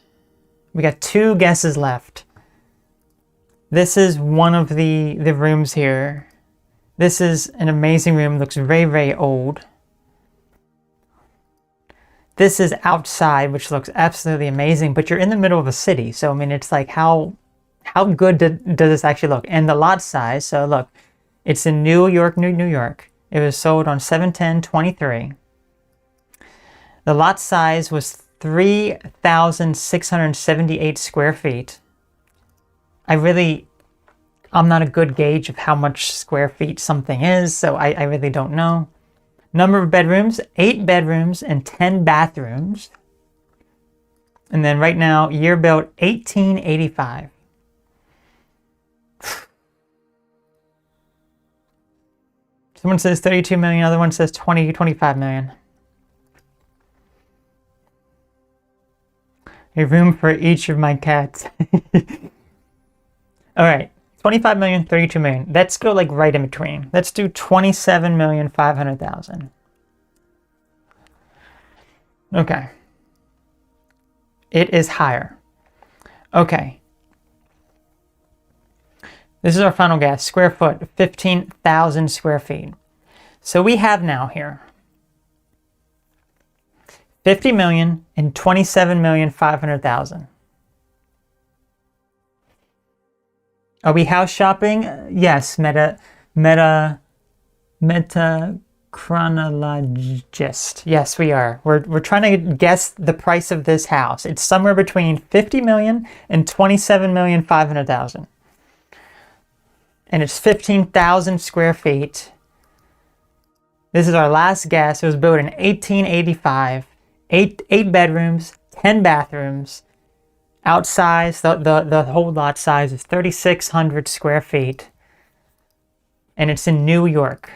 We got 2 guesses left. This is one of the rooms here. This is an amazing room. Looks very, very old. This is outside, which looks absolutely amazing, but you're in the middle of a city. So, I mean, it's like, how good does this actually look? And the lot size, so look, it's in New York, New York. It was sold on 7/10/23. The lot size was 3,678 square feet. I'm not a good gauge of how much square feet something is, so I really don't know. Number of bedrooms, 8 bedrooms and 10 bathrooms. And then right now, year built 1885. Someone says 32 million, other one says 25 million. A room for each of my cats. All right, 25 million, 32 million. Let's go like right in between. Let's do 27,500,000. Okay. It is higher. Okay. This is our final guess. Square foot, 15,000 square feet. So we have now here 50 million and 27,500,000. Are we house shopping? Yes, meta chronologist. Yes, we are. We're trying to guess the price of this house. It's somewhere between 50 million and 27,500,000. And it's 15,000 square feet. This is our last guess. It was built in 1885. 8 bedrooms, 10 bathrooms. Outsize, the whole lot size is 3,600 square feet. And it's in New York.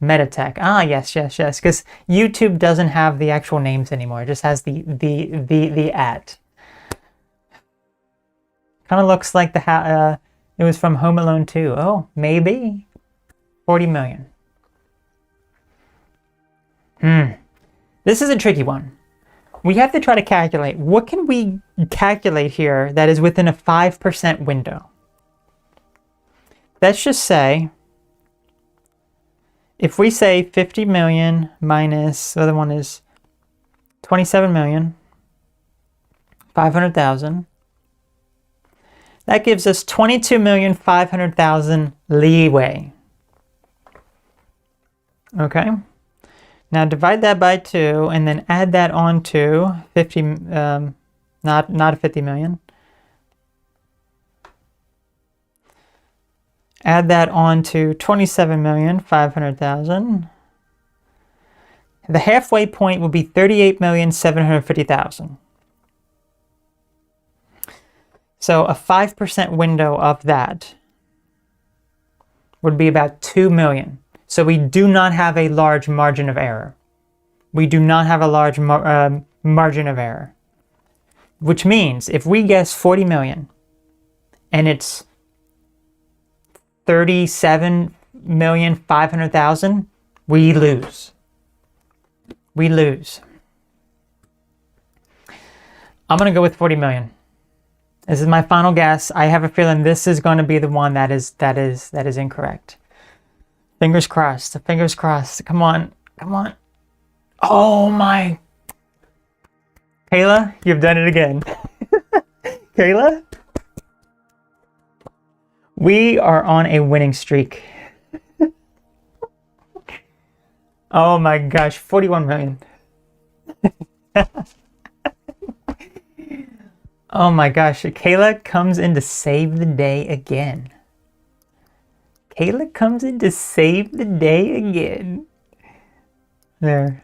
Metatech. Ah, yes. Because YouTube doesn't have the actual names anymore. It just has the at. Kind of looks like it was from Home Alone 2. Oh, maybe. 40 million. This is a tricky one. We have to try to calculate. What can we calculate here that is within a 5% window? Let's just say, if we say 50 million minus, the other one is 27,500,000. That gives us 22,500,000 leeway. Okay. Now divide that by 2 and then add that on to 50, not 50 million. Add that on to 27,500,000. The halfway point will be 38,750,000. So a 5% window of that would be about 2 million. So we do not have a large margin of error. We do not have a large margin margin of error. Which means if we guess 40 million and it's 37,500,000, we lose. We lose. I'm going to go with 40 million. This is my final guess. I have a feeling this is going to be the one that is incorrect. Fingers crossed. Fingers crossed. Come on. Come on. Oh my. Kayla, you've done it again. Kayla? We are on a winning streak. Oh my gosh, 41 million. Oh my gosh, Kayla comes in to save the day again. Kayla comes in to save the day again. There.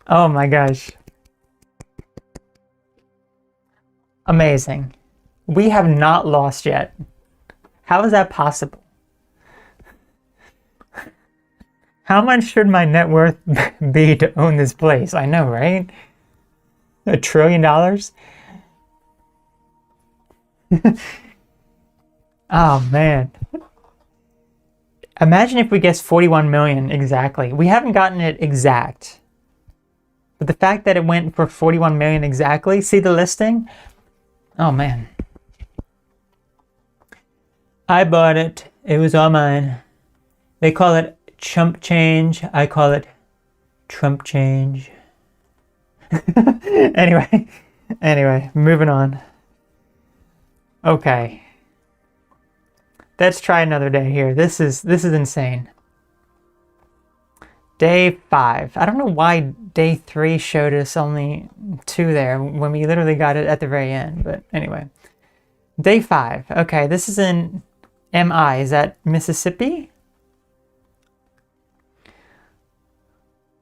Oh my gosh. Amazing. We have not lost yet. How is that possible? How much should my net worth be to own this place? I know, right? $1 trillion? Oh man. Imagine if we guessed 41 million exactly. We haven't gotten it exact. But the fact that it went for 41 million exactly, see the listing? Oh man. I bought it. It was all mine. They call it chump change. I call it Trump change. Anyway, moving on. Okay. Let's try another day here. This is insane. Day 5. I don't know why day 3 showed us only 2 there when we literally got it at the very end, but anyway. Day 5. Okay, this is in MI. Is that Mississippi?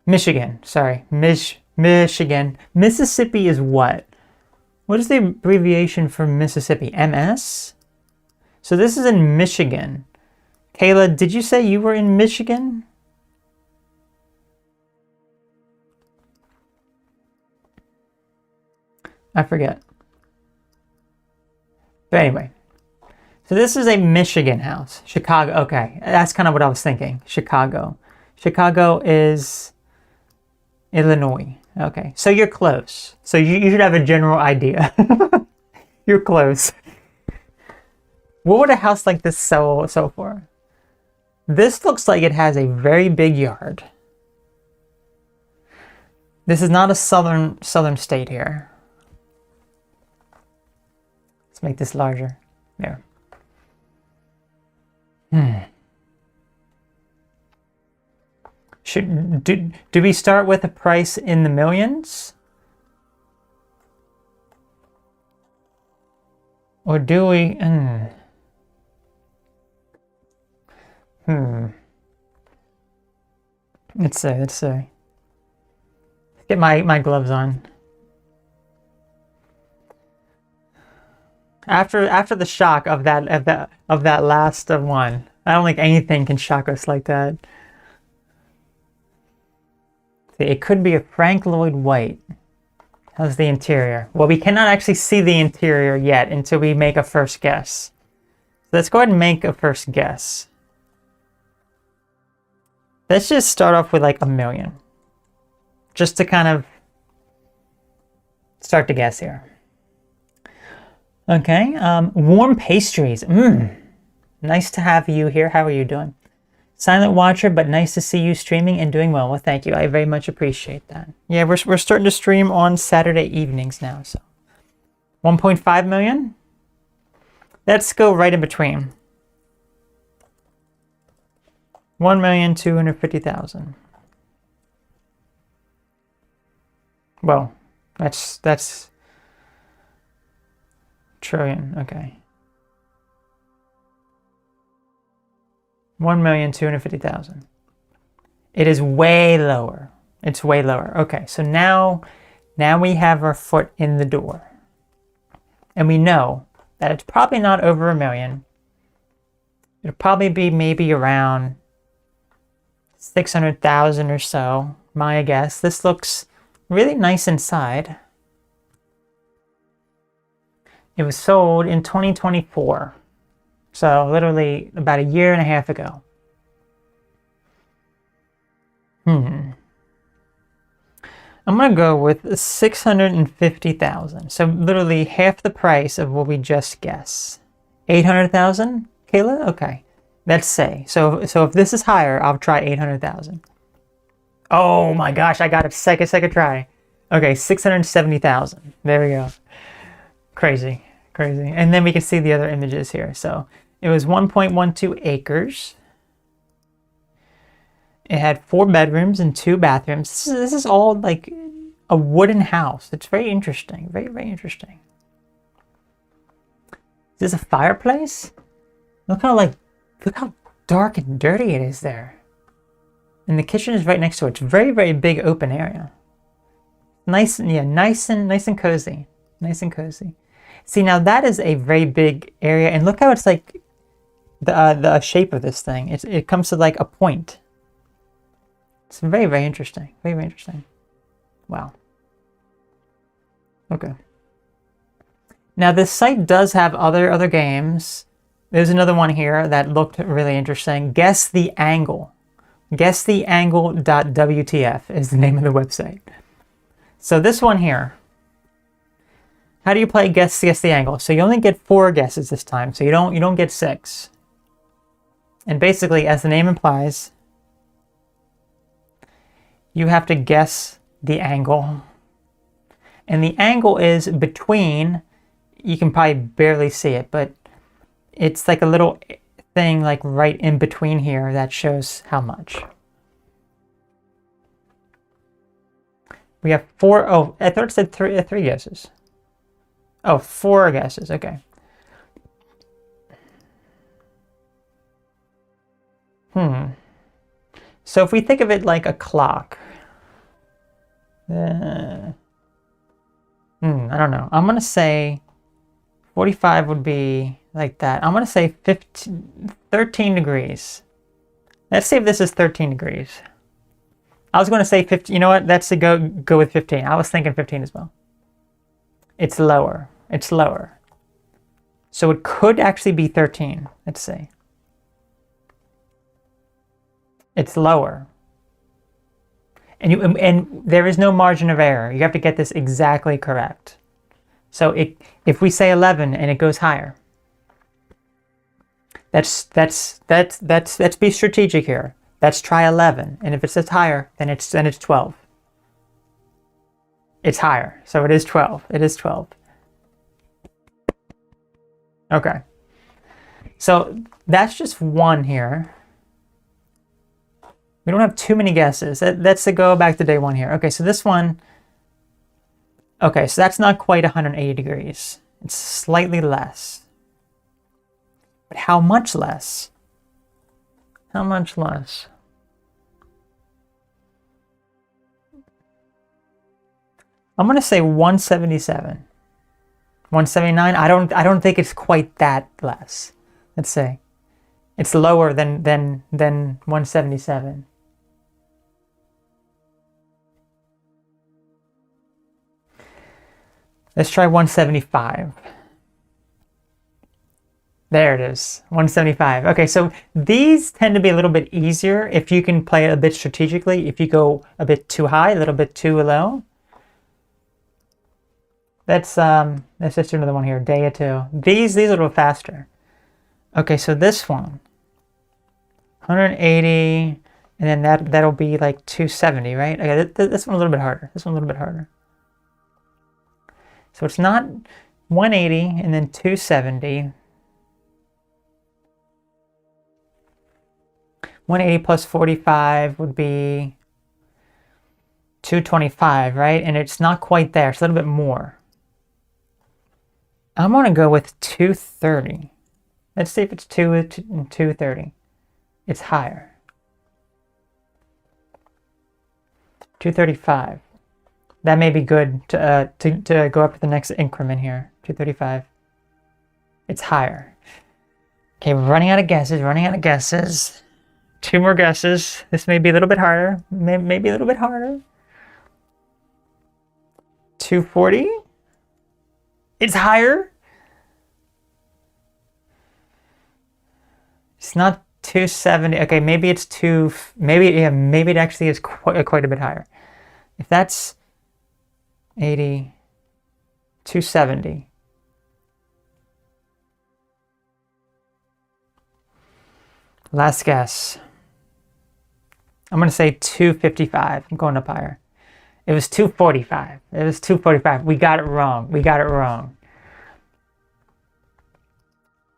Michigan. Sorry. Michigan. Mississippi is what? What is the abbreviation for Mississippi? MS? So this is in Michigan. Kayla, did you say you were in Michigan? I forget. But anyway. So this is a Michigan house. Chicago. Okay. That's kind of what I was thinking. Chicago. Chicago is Illinois. Okay. So you're close. So you should have a general idea. You're close. What would a house like this sell for? This looks like it has a very big yard. This is not a southern state here. Let's make this larger. There. Do we start with a price in the millions? Or do we... Let's see. Let's get my gloves on. After the shock of that last one, I don't think anything can shock us like that. See, it could be a Frank Lloyd White. How's the interior? Well, we cannot actually see the interior yet until we make a first guess. So let's go ahead and make a first guess. Let's just start off with like $1 million. Just to kind of start to guess here. Okay, warm pastries. Nice to have you here. How are you doing? Silent watcher, but nice to see you streaming and doing well. Well, thank you. I very much appreciate that. Yeah, we're starting to stream on Saturday evenings now. So 1.5 million. Let's go right in between. 1,250,000. Well, that's trillion. Okay. 1,250,000. It is way lower. It's way lower. Okay, so now we have our foot in the door. And we know that it's probably not over $1 million. It'll probably be maybe around 600,000 or so, my guess. This looks really nice inside. It was sold in 2024. So literally about a year and a half ago. I'm going to go with 650,000. So literally half the price of what we just guessed. 800,000, Kayla? Okay. Let's say. So if this is higher, I'll try 800,000. Oh my gosh, I got a second try. Okay, 670,000. There we go. Crazy. And then we can see the other images here. So it was 1.12 acres. It had 4 bedrooms and 2 bathrooms. This is all like a wooden house. It's very interesting. Very interesting. Is this a fireplace? Look how dark and dirty it is there. And the kitchen is right next to it. It's very big open area. Nice and cozy. Nice and cozy. See, now that is a very big area, and look how it's like the shape of this thing. It comes to like a point. It's very interesting. Very interesting. Wow. Okay. Now this site does have other games. There's another one here that looked really interesting. Guess the Angle. Guesstheangle.wtf is the name of the website. So this one here. How do you play guess the angle? So you only get 4 guesses this time. So you don't get 6. And basically, as the name implies, you have to guess the angle. And the angle is between, you can probably barely see it, but it's like a little thing like right in between here that shows how much. We have 4, oh, I thought it said 3 guesses. Oh, 4 guesses, okay. So if we think of it like a clock, I don't know. I'm going to say 45 would be like that. I'm going to say 13 degrees. Let's see if this is 13 degrees. I was going to say 15. You know what? That's to go with 15. I was thinking 15 as well. It's lower. It's lower. So it could actually be 13. Let's see. It's lower. And there is no margin of error. You have to get this exactly correct. So if we say 11 and it goes higher, let's be strategic here. Let's try 11, and if it says higher, then it's 12. It's higher, so it is 12. It is 12. Okay. So that's just one here. We don't have too many guesses. Let's go back to day 1 here. Okay, so this one. Okay, so that's not quite 180 degrees. It's slightly less. But how much less? How much less? I'm gonna say 177. 179. I don't think it's quite that less. Let's say it's lower than 177. Let's try 175. There it is, 175. Okay, so these tend to be a little bit easier if you can play it a bit strategically. If you go a bit too high, a little bit too low. Let's just do another one here, day 2. These are a little faster. Okay, so this one, 180, and then that'll be like 270, right? Okay, this one a little bit harder. This one a little bit harder. So it's not 180 and then 270. 180 plus 45 would be 225, right? And it's not quite there. It's a little bit more. I'm going to go with 230. Let's see if it's 230. It's higher. 235. That may be good to go up to the next increment here. 235. It's higher. Okay, we're running out of guesses. 2 more guesses. This may be a little bit harder. Maybe a little bit harder. 240? It's higher? It's not 270. Okay, maybe it's maybe it actually is quite a bit higher. If that's 80, 270. Last guess. I'm going to say 255. I'm going up higher. It was 245. It was 245. We got it wrong. We got it wrong.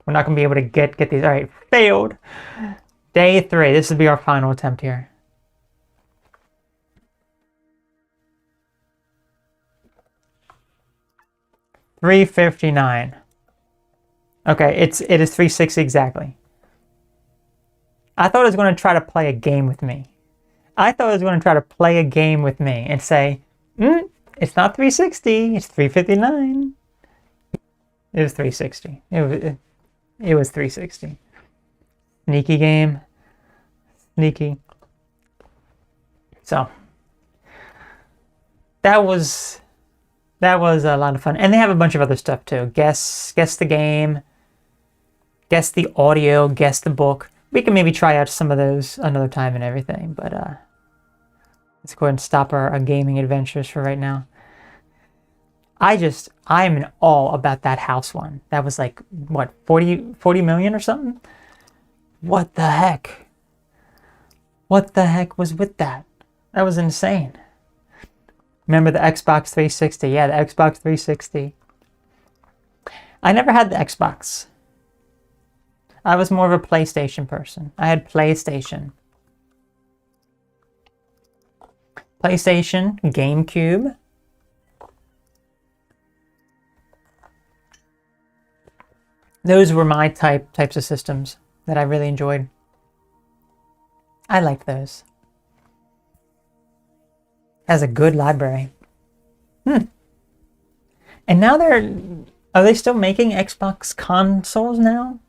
We're not going to be able to get these. All right, failed. Day 3. This will be our final attempt here. $359. Okay, it is 360 exactly. I thought it was going to try to play a game with me. I thought it was going to try to play a game with me and say, it's not 360, it's 359. It was 360. It was 360. Sneaky game. Sneaky. So that was a lot of fun. And they have a bunch of other stuff too. Guess the game, guess the audio, guess the book. We can maybe try out some of those another time and everything, but let's go ahead and stop our gaming adventures for right now. I'm in awe about that house one. That was like, what, 40 million or something? What the heck? What the heck was with that? That was insane. Remember the Xbox 360? Yeah, the Xbox 360. I never had the Xbox. I was more of a PlayStation person. I had PlayStation. PlayStation, GameCube. Those were my types of systems that I really enjoyed. I liked those. Has a good library. And now are they still making Xbox consoles now?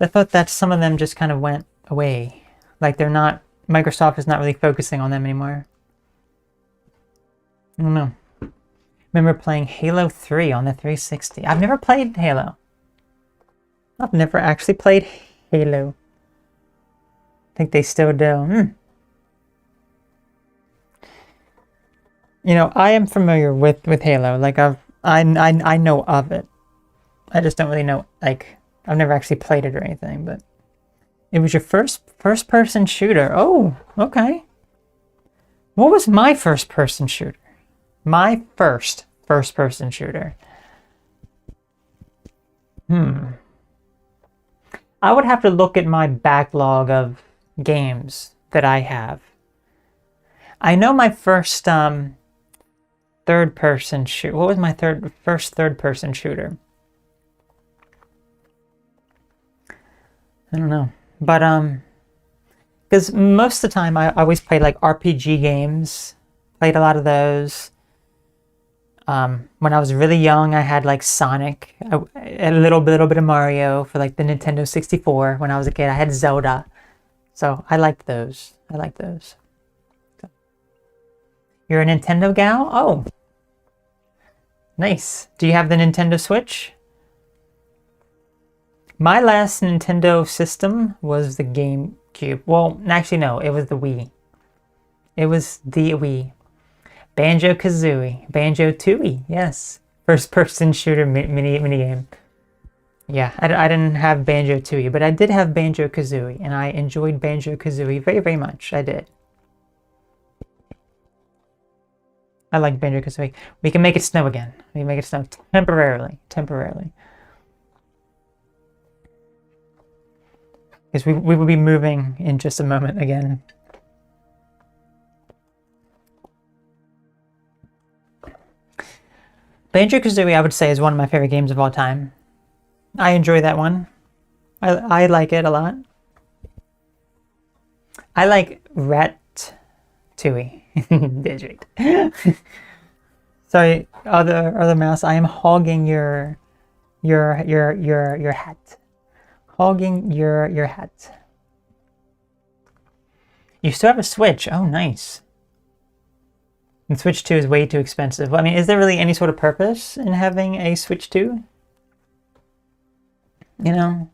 I thought that some of them just kind of went away. Like Microsoft is not really focusing on them anymore. I don't know. Remember playing Halo 3 on the 360. I've never played Halo. I've never actually played Halo. I think they still do. You know, I am familiar with Halo. Like I know of it. I just don't really know, like, I've never actually played it or anything, but it was your first person shooter. Oh, okay. What was my first person shooter? My first person shooter. I would have to look at my backlog of games that I have. I know my first third person shooter. What was my first third person shooter? I don't know, but because most of the time I always played like RPG games. Played a lot of those. When I was really young, I had like Sonic, a little bit of Mario for like the Nintendo 64. When I was a kid, I had Zelda, so I liked those. So. You're a Nintendo gal? Oh, nice. Do you have the Nintendo Switch? My last Nintendo system was the GameCube. Well, actually, no. It was the Wii. It was the Wii. Banjo-Kazooie. Banjo-Tooie. Yes. First-person shooter mini game. Yeah, I didn't have Banjo-Tooie, but I did have Banjo-Kazooie, and I enjoyed Banjo-Kazooie very, very much. I did. I like Banjo-Kazooie. We can make it snow again. We can make it snow temporarily. Because we will be moving in just a moment again. Banjo-Kazooie, I would say, is one of my favorite games of all time. I enjoy that one. I like it a lot. I like Rat-Tooie. That's right. Sorry, other mouse. I am hogging your hat. Hogging your hat. You still have a Switch. Oh, nice. And Switch 2 is way too expensive. I mean, is there really any sort of purpose in having a Switch 2? You know?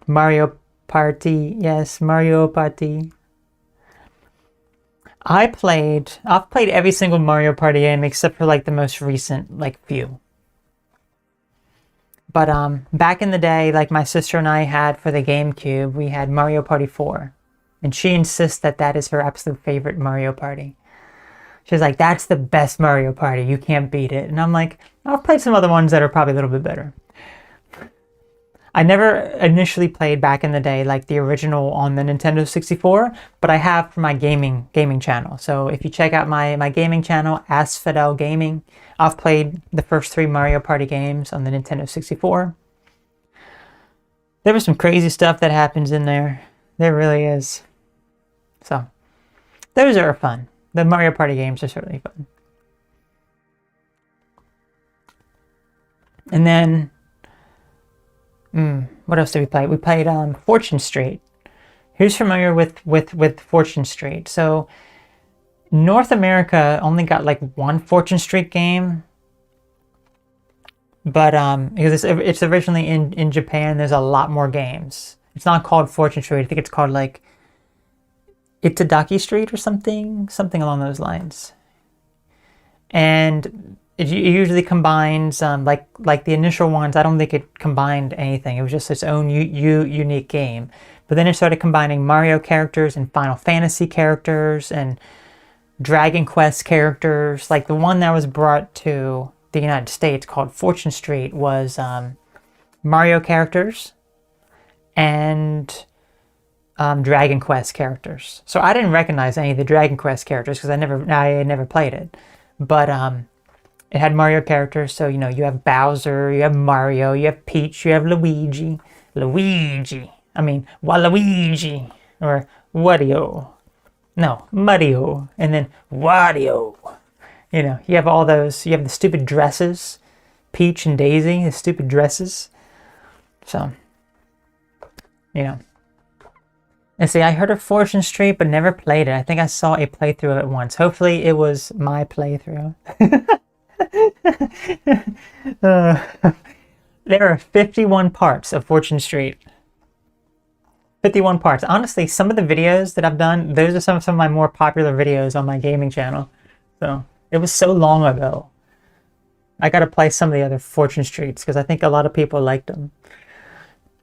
Mario Party. Yes, Mario Party. I've played every single Mario Party game except for like the most recent, like few. But back in the day, like my sister and I had for the GameCube, we had Mario Party 4. And she insists that that is her absolute favorite Mario Party. She's like, that's the best Mario Party. You can't beat it. And I'm like, I've played some other ones that are probably a little bit better. I never initially played back in the day like the original on the Nintendo 64, but I have for my gaming channel. So if you check out my gaming channel, Asphodel Gaming, I've played the first 3 Mario Party games on the Nintendo 64. There was some crazy stuff that happens in there. There really is. So those are fun. The Mario Party games are certainly fun. And then what else did we play? We played Fortune Street. Who's familiar with Fortune Street? So North America only got like one Fortune Street game, but because it's originally in Japan, there's a lot more games. It's not called Fortune Street. I think it's called like Itadaki Street or something along those lines. And it usually combines like the initial ones. I don't think it combined anything. It was just its own unique game. But then it started combining Mario characters and Final Fantasy characters and Dragon Quest characters. Like the one that was brought to the United States called Fortune Street was Mario characters and Dragon Quest characters. So I didn't recognize any of the Dragon Quest characters because I had never played it. But it had Mario characters, so you know you have Bowser, you have Mario, you have Peach, you have Luigi, Waluigi, or Wario. No, Mario, and then Wario. You know, you have all those. You have the stupid dresses, Peach and Daisy, the stupid dresses. So, you know. And see, I heard of Fortune Street, but never played it. I think I saw a playthrough of it once. Hopefully, it was my playthrough. There are 51 parts of Fortune Street. 51 parts. Honestly, some of the videos that I've done, those are some of my more popular videos on my gaming channel. So, it was so long ago. I gotta play some of the other Fortune Streets because I think a lot of people liked them.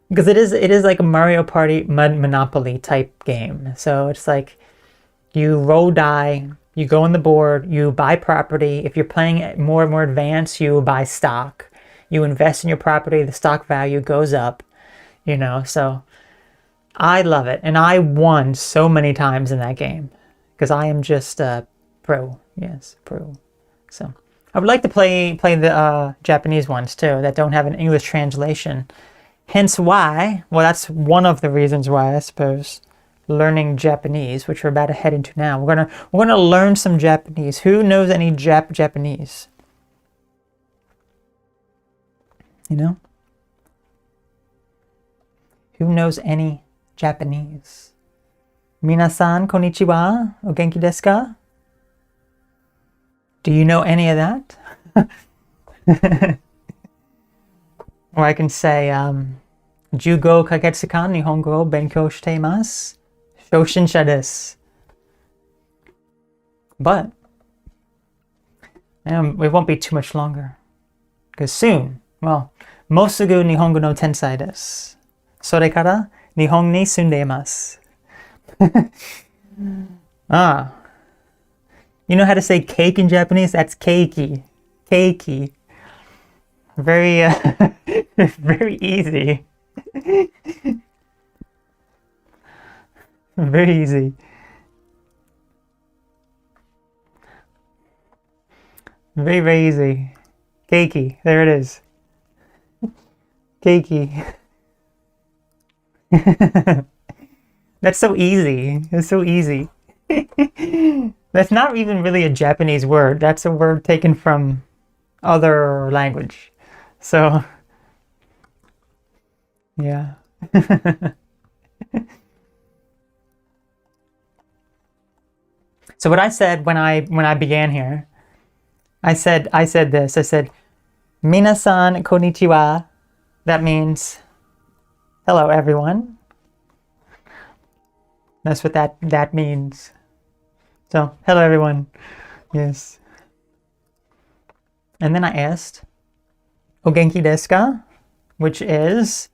Because it is like a Mario Party Monopoly type game. So it's like you roll die, you go on the board, you buy property. If you're playing more and more advanced, you buy stock. You invest in your property, the stock value goes up, you know. So I love it. And I won so many times in that game because I am just a pro. Yes, pro. So I would like to play the Japanese ones too that don't have an English translation. Hence why, well, that's one of the reasons why, I suppose, learning Japanese, which we're about to head into now. We're gonna learn some Japanese. Who knows any Japanese? You know? Who knows any Japanese? Minasan konnichiwa, o genki desu ka? Do you know any of that? Or I can say, 15ヶ月間日本語を勉強しています。初心者です。But, it won't be too much longer. Because soon, well, もうすぐ日本語の天才です。それから日本に住んでいます。Ah. You know how to say cake in Japanese? That's keiki. Keiki. Very, very easy. Very easy. Very, very easy. Keiki. There it is. Keiki. That's so easy. It's so easy. That's not even really a Japanese word. That's a word taken from other language. So, yeah. So what I said when I began here, I said this. I said, Minasan konnichiwa. That means hello everyone. That's what that means. So, hello everyone. Yes. And then I asked, O genki desu ka? Which is,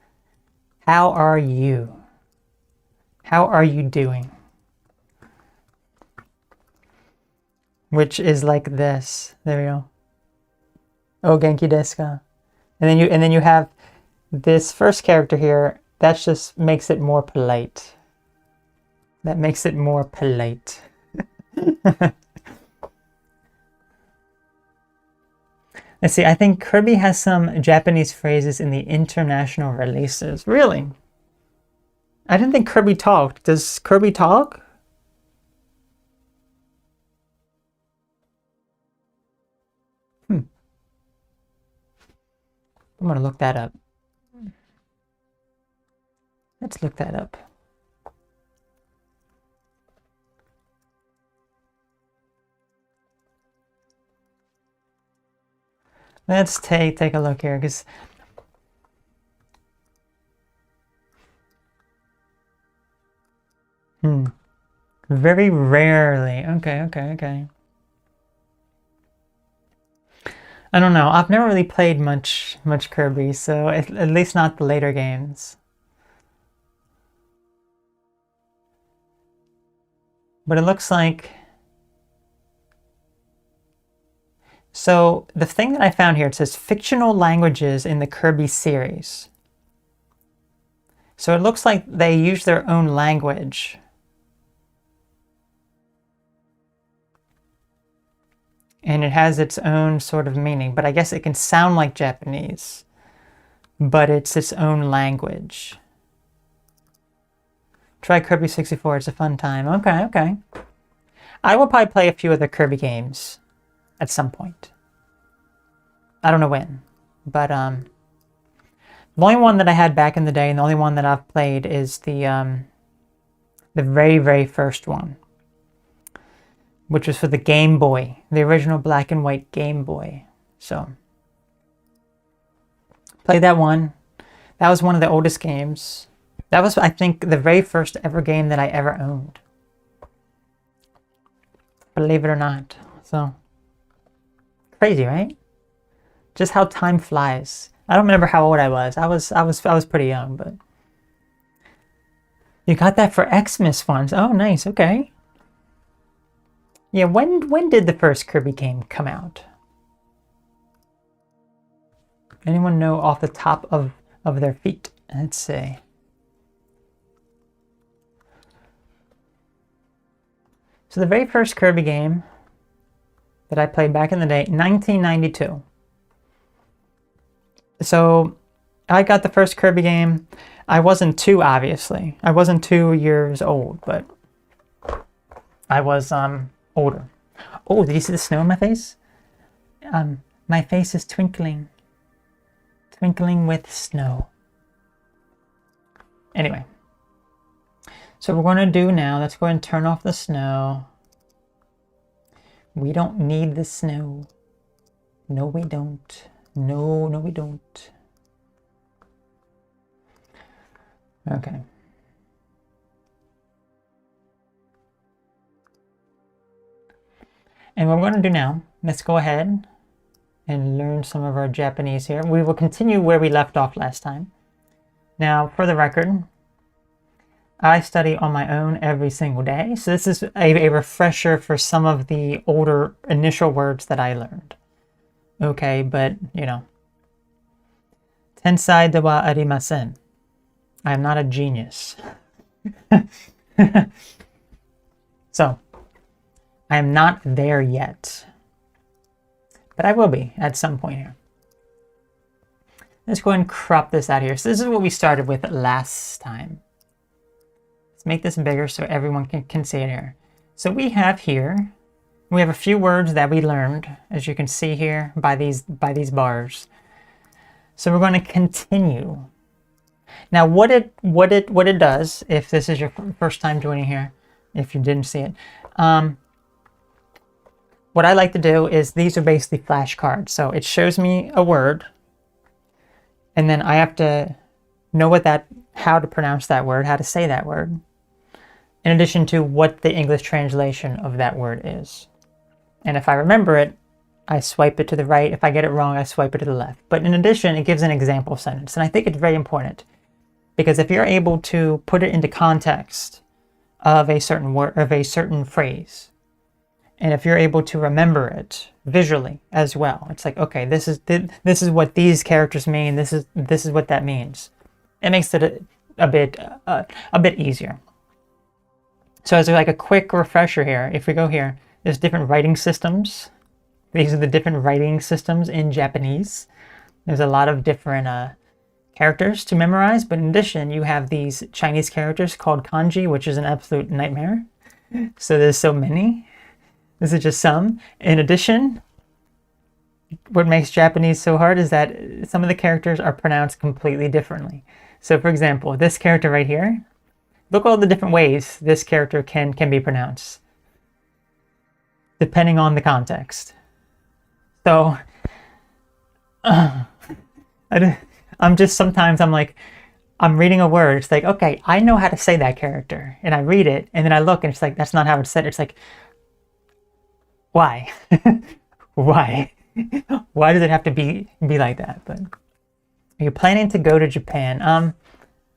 how are you? How are you doing? Which is like this. There we go. O genki desu ka? And then you have this first character here. That just makes it more polite. That makes it more polite. Let's see, I think Kirby has some Japanese phrases in the international releases. Really? I didn't think Kirby talked. Does Kirby talk? I'm gonna look that up. Let's look that up. Let's take a look here, because very rarely. Okay. I don't know. I've never really played much Kirby, so at least not the later games. But it looks like... So the thing that I found here, it says fictional languages in the Kirby series. So it looks like they use their own language. And it has its own sort of meaning, but I guess it can sound like Japanese, but it's its own language. Try Kirby 64, it's a fun time. Okay. I will probably play a few of the Kirby games at some point. I don't know when, but the only one that I had back in the day, and the only one that I've played is the very first one, which was for the Game Boy, the original black and white Game Boy. So, played that one. That was one of the oldest games. That was, I think, the very first ever game that I ever owned. Believe it or not. So, crazy, right? Just how time flies. I don't remember how old I was. I was pretty young, but you got that for Xmas funds. Oh, nice. Okay. Yeah, when did the first Kirby game come out? Anyone know off the top of their feet? Let's see. So the very first Kirby game that I played back in the day, 1992. So I got the first Kirby game. I wasn't two, obviously. I wasn't 2 years old, but I was older. Oh, did you see the snow in my face? My face is twinkling. Twinkling with snow. Anyway. So what we're going to do now, let's go ahead and turn off the snow. We don't need the snow. No, we don't. No, we don't. Okay. And what we're going to do now, let's go ahead and learn some of our Japanese here. We will continue where we left off last time. Now, for the record, I study on my own every single day. So this is a refresher for some of the older initial words that I learned. Okay, but, you know. Tensai de wa arimasen. I am not a genius. So, I am not there yet. But I will be at some point here. Let's go ahead and crop this out here. So this is what we started with last time. Let's make this bigger so everyone can see it here. So we have here, we have a few words that we learned, as you can see here by these bars. So we're going to continue. Now what it does, if this is your first time joining here, if you didn't see it, what I like to do is these are basically flashcards. So it shows me a word, and then I have to know how to pronounce that word, how to say that word, in addition to what the English translation of that word is. And if I remember it, I swipe it to the right. If I get it wrong, I swipe it to the left. But in addition, it gives an example sentence. And I think it's very important because if you're able to put it into context of a certain word, of a certain phrase, and if you're able to remember it visually as well, it's like, okay, this is what these characters mean. This is what that means. It makes it a bit easier. So as like a quick refresher here, if we go here, there's different writing systems. These are the different writing systems in Japanese. There's a lot of different characters to memorize, but in addition, you have these Chinese characters called kanji, which is an absolute nightmare. So there's so many. This is just some. In addition, what makes Japanese so hard is that some of the characters are pronounced completely differently. So for example, this character right here, look at all the different ways this character can be pronounced, depending on the context. So, sometimes I'm like, I'm reading a word. It's like, okay, I know how to say that character. And I read it, and then I look, and it's like, that's not how it's said. It's like, why? Why? Why does it have to be like that? But are you planning to go to Japan?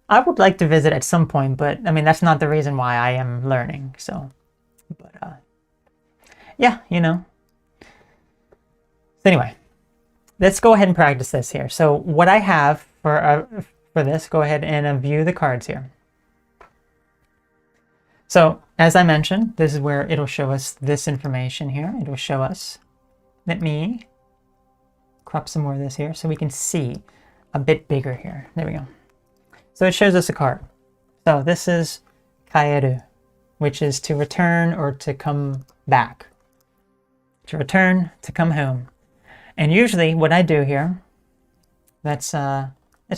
I would like to visit at some point, but I mean, that's not the reason why I am learning. So, but yeah, you know. So anyway, let's go ahead and practice this here. So what I have for this, go ahead and view the cards here. So as I mentioned, this is where it'll show us this information here. It'll show us. Let me crop some more of this here so we can see a bit bigger here. There we go. So it shows us a card. So this is kaeru, which is to return or to come back. To return, to come home. And usually what I do here, let's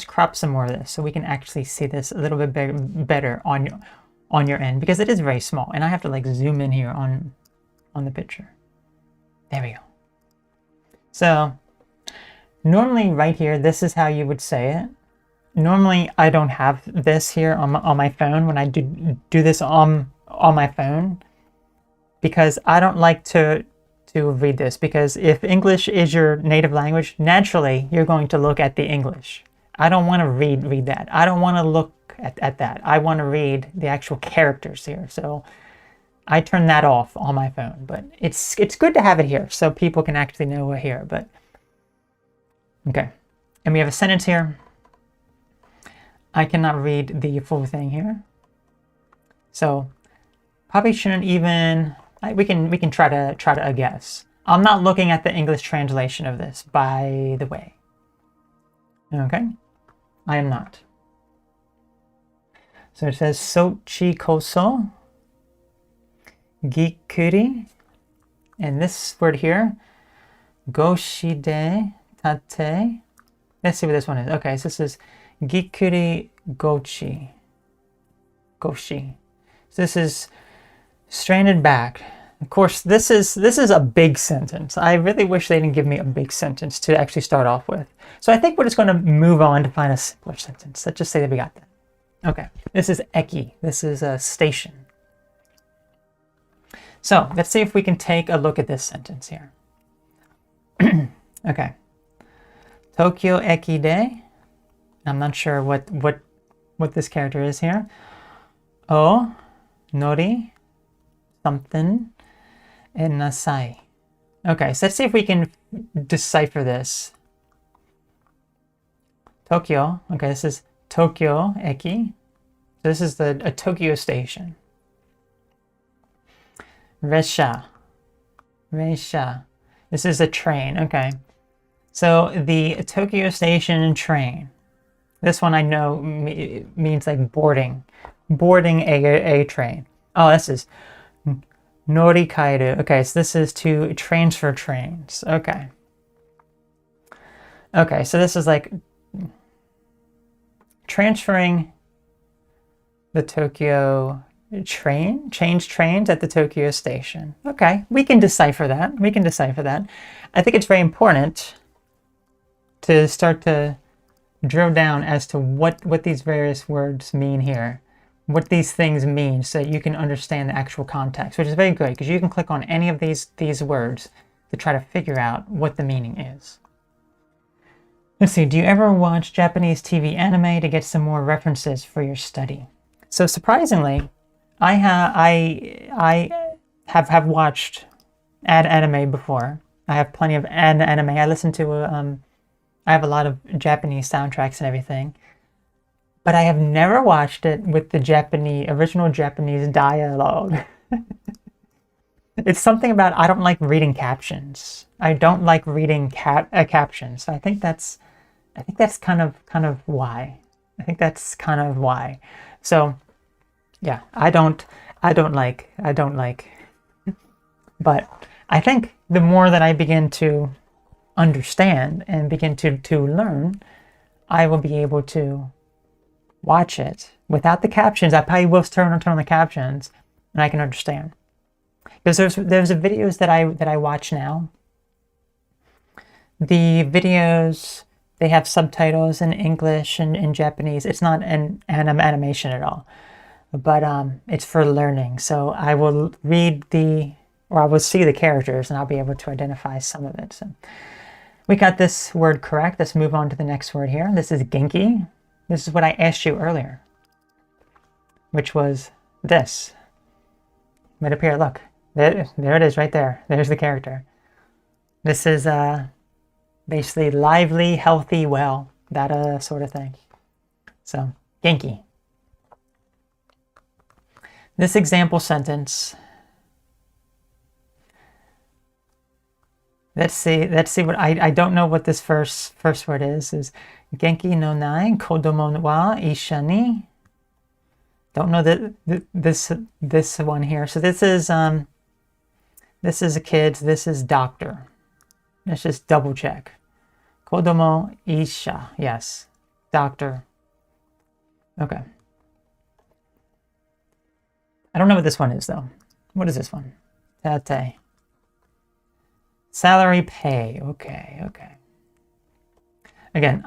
crop some more of this so we can actually see this a little bit better on your end, because it is very small and I have to like zoom in here on the picture. There we go. So normally right here, this is how you would say it. Normally I don't have this here on my phone when I do this on my phone, because I don't like to read this, because if English is your native language, naturally you're going to look at the English. I don't want to read that. I don't want to look at that. I want to read the actual characters here. So I turn that off on my phone, but it's good to have it here so people can actually know we're here. But okay, and we have a sentence here. I cannot read the full thing here, so probably shouldn't even. We can try to guess. I'm not looking at the English translation of this, by the way. Okay, I am not. So it says Sochi koso gikuri, and this word here, goshide tate. Let's see what this one is. Okay, so this is gikuri gochi. Goshi. So this is stranded back. Of course, this is a big sentence. I really wish they didn't give me a big sentence to actually start off with. So I think we're just going to move on to find a simpler sentence. Let's just say that we got that. Okay, this is eki. This is a station. So let's see if we can take a look at this sentence here. Okay. Tokyo eki de. I'm not sure what this character is here. O nori something and nasai. Okay, so let's see if we can decipher this. Tokyo. Okay, this is Tokyo eki. So this is a Tokyo station. Resha. Resha. This is a train. Okay. So the Tokyo station train. This one I know means like boarding a train. Oh, this is norikairu. Okay, so this is to transfer trains. Okay. Okay, so this is like transferring the Tokyo change trains at the Tokyo station. Okay, we can decipher that. We can decipher that. I think it's very important to start to drill down as to what these various words mean here, what these things mean, so that you can understand the actual context, which is very good because you can click on any of these words to try to figure out what the meaning is. Let's see, do you ever watch Japanese TV anime to get some more references for your study? So surprisingly, I have watched anime before. I have plenty of anime. I listen to I have a lot of Japanese soundtracks and everything, but I have never watched it with the original Japanese dialogue. It's something about I don't like reading captions. I don't like reading captions. I think that's kind of why. I think that's kind of why. So yeah, I don't like. But I think the more that I begin to understand and begin to learn, I will be able to watch it without the captions. I probably will turn on the captions and I can understand. Because there's videos that I watch now. The videos, they have subtitles in English and in Japanese. It's not an animation at all, but it's for learning. So I will I will see the characters and I'll be able to identify some of it. So we got this word correct. Let's move on to the next word here. This is genki. This is what I asked you earlier, which was this. Right up here, look. There it is right there. There's the character. This is basically lively, healthy, well, that sort of thing. So, genki. This example sentence. Let's see what I don't know what this first word is genki no nai kodomo wa isha ni. Don't know that this one here. So this is a kid, this is doctor. Let's just double check. Kodomo isha, yes. Doctor. Okay. I don't know what this one is though. What is this one? Tate. Salary pay. Okay. Again,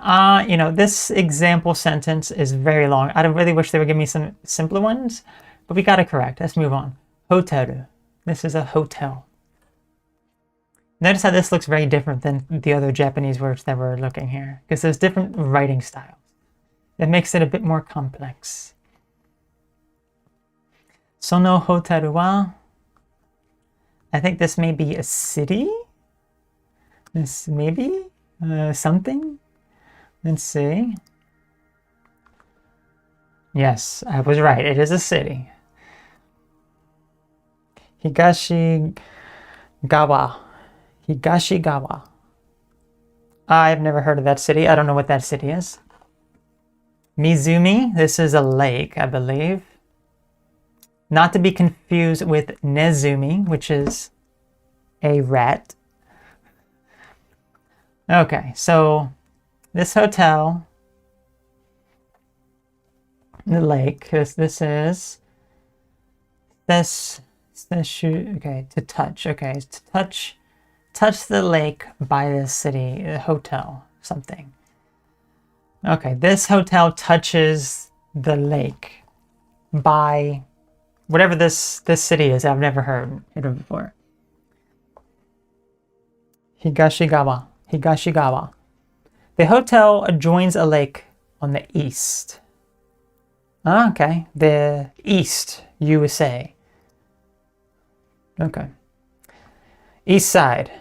this example sentence is very long. I really wish they would give me some simpler ones, but we got it correct. Let's move on. Hoteru. This is a hotel. Notice how this looks very different than the other Japanese words that we're looking here, because there's different writing styles. It makes it a bit more complex. Sono hoteru wa. I think this may be a city. This maybe something. Let's see. Yes, I was right. It is a city. Higashigawa. I've never heard of that city. I don't know what that city is. Mizumi. This is a lake, I believe. Not to be confused with Nezumi, which is a rat. Okay, so this hotel, the lake, this is okay, to touch. Okay, to touch the lake by the city, hotel, something. Okay, this hotel touches the lake by whatever this city is. I've never heard it before. Higashigawa. The hotel adjoins a lake on the east. Okay, the east, USA. Okay. East side.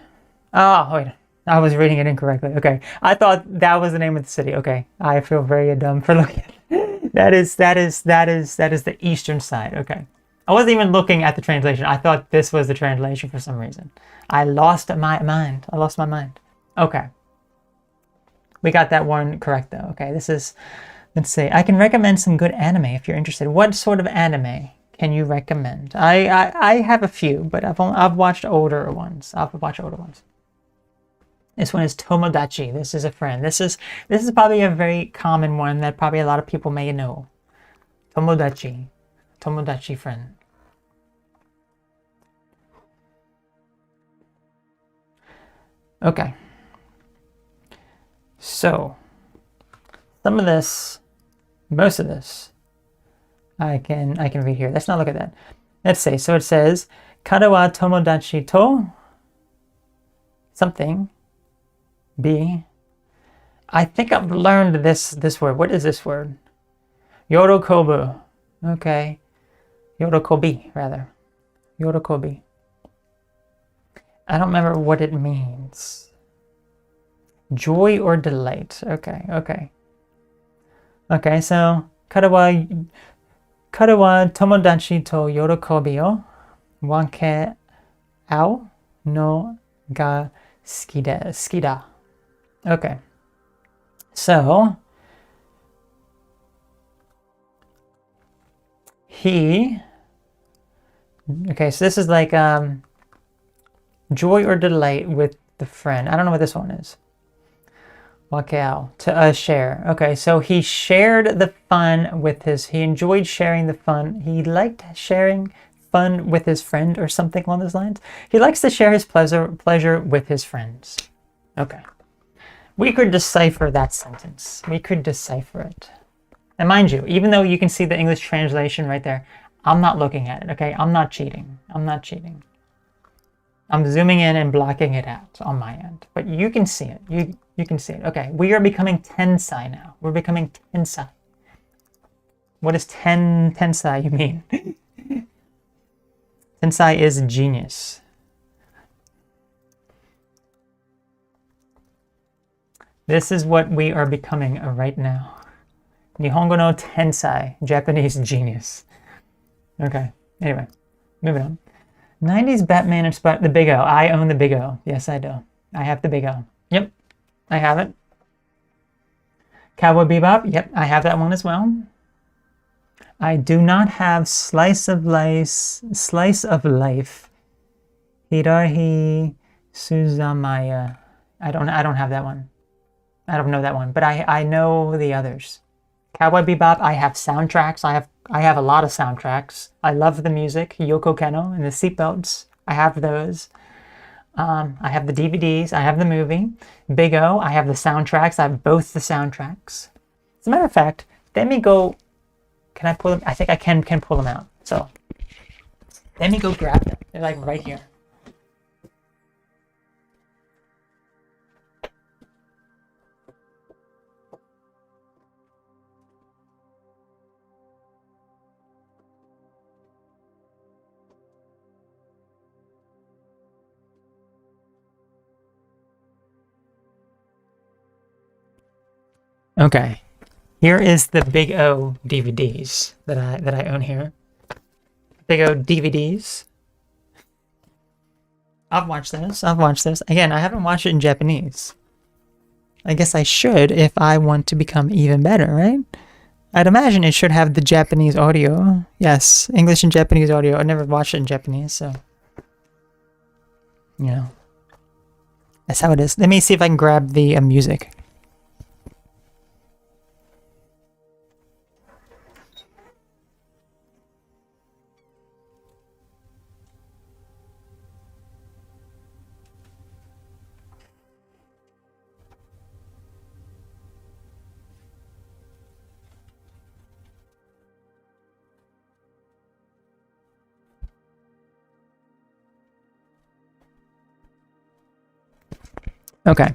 Oh, wait. I was reading it incorrectly. Okay. I thought that was the name of the city. Okay. I feel very dumb for looking at it. That is the eastern side. Okay. I wasn't even looking at the translation. I thought this was the translation for some reason. I lost my mind. Okay. We got that one correct though. Okay. This is, let's see. I can recommend some good anime if you're interested. What sort of anime can you recommend? I have a few, but I've watched older ones. This one is Tomodachi. This is a friend. This is probably a very common one that probably a lot of people may know. Tomodachi. tomodachi friend. Okay. So, some of this, most of this, I can read here. Let's not look at that. Let's say, so it says, Kare wa tomodachi to something. B. I think I've learned this word. What is this word? Yorokobu. Okay. Yorokobi, rather. Yorokobi. I don't remember what it means. Joy or delight. Okay, okay. Okay, so Kare wa tomodachi to yorokobi o wake au no ga suki da. Okay. So he, okay, so this is like joy or delight with the friend. I don't know what this one is. Wakao, to share. Okay, so he shared the fun with he enjoyed sharing the fun. He liked sharing fun with his friend or something along those lines. He likes to share his pleasure with his friends. Okay. We could decipher that sentence. We could decipher it. And mind you, even though you can see the English translation right there, I'm not looking at it, okay? I'm not cheating. I'm not cheating. I'm zooming in and blocking it out on my end. But you can see it. You can see it. Okay, we are becoming tensai now. We're becoming tensai. What does tensai mean? Tensai is genius. This is what we are becoming right now. Nihongo no tensai, Japanese genius. Okay, anyway, moving on. 90s Batman inspired the Big O. I own the Big O. Yes, I do. I have the Big O. Yep, I have it. Cowboy Bebop. Yep, I have that one as well. I do not have Slice of Life. Hirahi Suzamaya. I don't have that one. I don't know that one, but I know the others. Cowboy Bebop, I have soundtracks. I have a lot of soundtracks. I love the music, Yoko Keno and the seatbelts. I have those. I have the DVDs. I have the movie. Big O, I have the soundtracks. I have both the soundtracks. As a matter of fact, let me go. Can I pull them? I think I can pull them out. So let me go grab them. They're like right here. Okay, here is the Big O DVDs that I own here. Big O DVDs. I've watched this. I've watched this. Again, I haven't watched it in Japanese. I guess I should if I want to become even better, right? I'd imagine it should have the Japanese audio. Yes, English and Japanese audio. I never watched it in Japanese, so you know, that's how it is. Let me see if I can grab the music. Okay,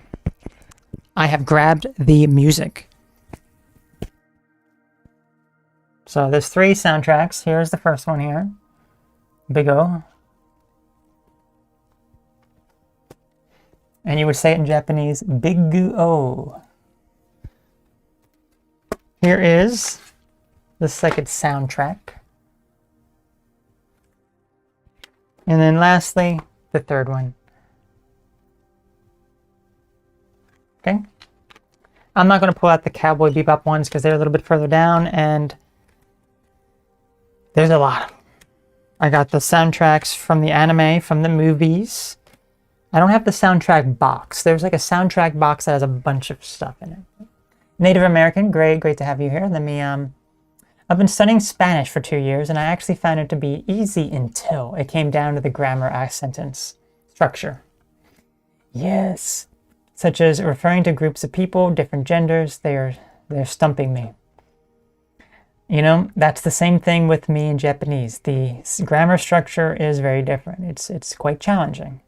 I have grabbed the music. So there's 3 soundtracks. Here's the first one here. Big O. And you would say it in Japanese, Big O. Here is the second soundtrack. And then lastly, the third one. Okay, I'm not going to pull out the Cowboy Bebop ones because they're a little bit further down, and there's a lot. I got the soundtracks from the anime, from the movies. I don't have the soundtrack box. There's like a soundtrack box that has a bunch of stuff in it. Native American, great to have you here. Let me I've been studying Spanish for 2 years, and I actually found it to be easy until it came down to the grammar sentence structure. Yes. Such as referring to groups of people, different genders, they're stumping me. You know, that's the same thing with me in Japanese. The grammar structure is very different. It's quite challenging.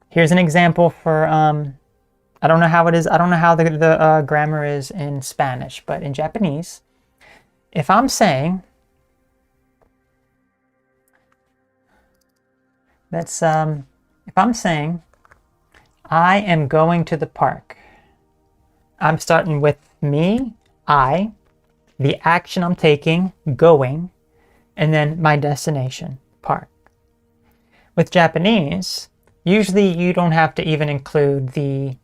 Here's an example for, I don't know how it is. I don't know how the grammar is in Spanish, but in Japanese, if I'm saying, if I'm saying, I am going to the park, I'm starting with me, I, the action I'm taking, going, and then my destination, park. With Japanese, usually you don't have to even include the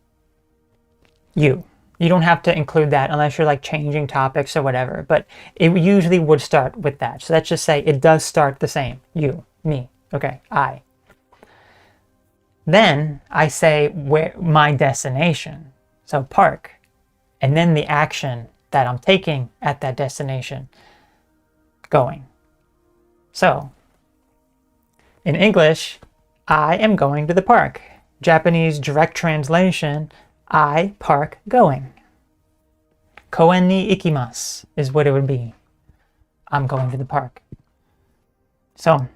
you. You don't have to include that unless you're like changing topics or whatever, but it usually would start with that. So let's just say it does start the same. You, me, okay, I. Then I say where my destination, so park, and then the action that I'm taking at that destination, going. So, in English, I am going to the park. Japanese direct translation, I park going. Koen ni ikimasu is what it would be. I'm going to the park. So,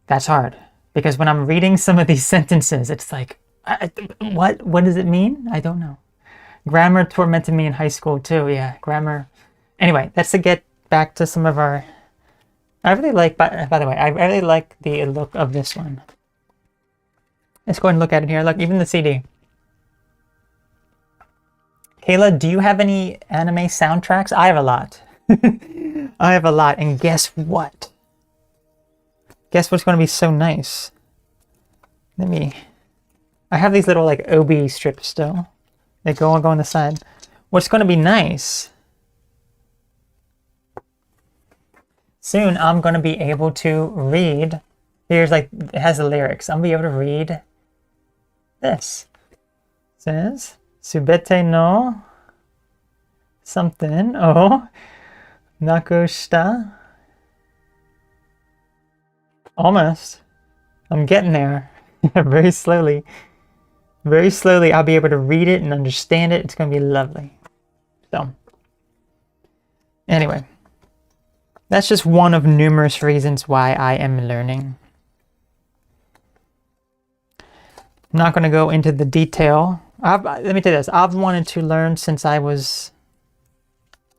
that's hard. Because when I'm reading some of these sentences, it's like, what does it mean? I don't know. Grammar tormented me in high school too. Yeah, grammar. Anyway, that's to get back to some of our... I really like, by the way, I really like the look of this one. Let's go ahead and look at it here. Look, even the CD. Kayla, do you have any anime soundtracks? I have a lot. I have a lot. And guess what? Guess what's going to be so nice? I have these little like OB strips still. They go on the side. What's going to be nice, soon I'm going to be able to read. Here's like, it has the lyrics. I'm going to be able to read this. It says, Subete no something o nakushita. Almost. I'm getting there. Very slowly. Very slowly, I'll be able to read it and understand it. It's going to be lovely. So, anyway, that's just one of numerous reasons why I am learning. I'm not going to go into the detail. Let me tell you this. I've wanted to learn since I was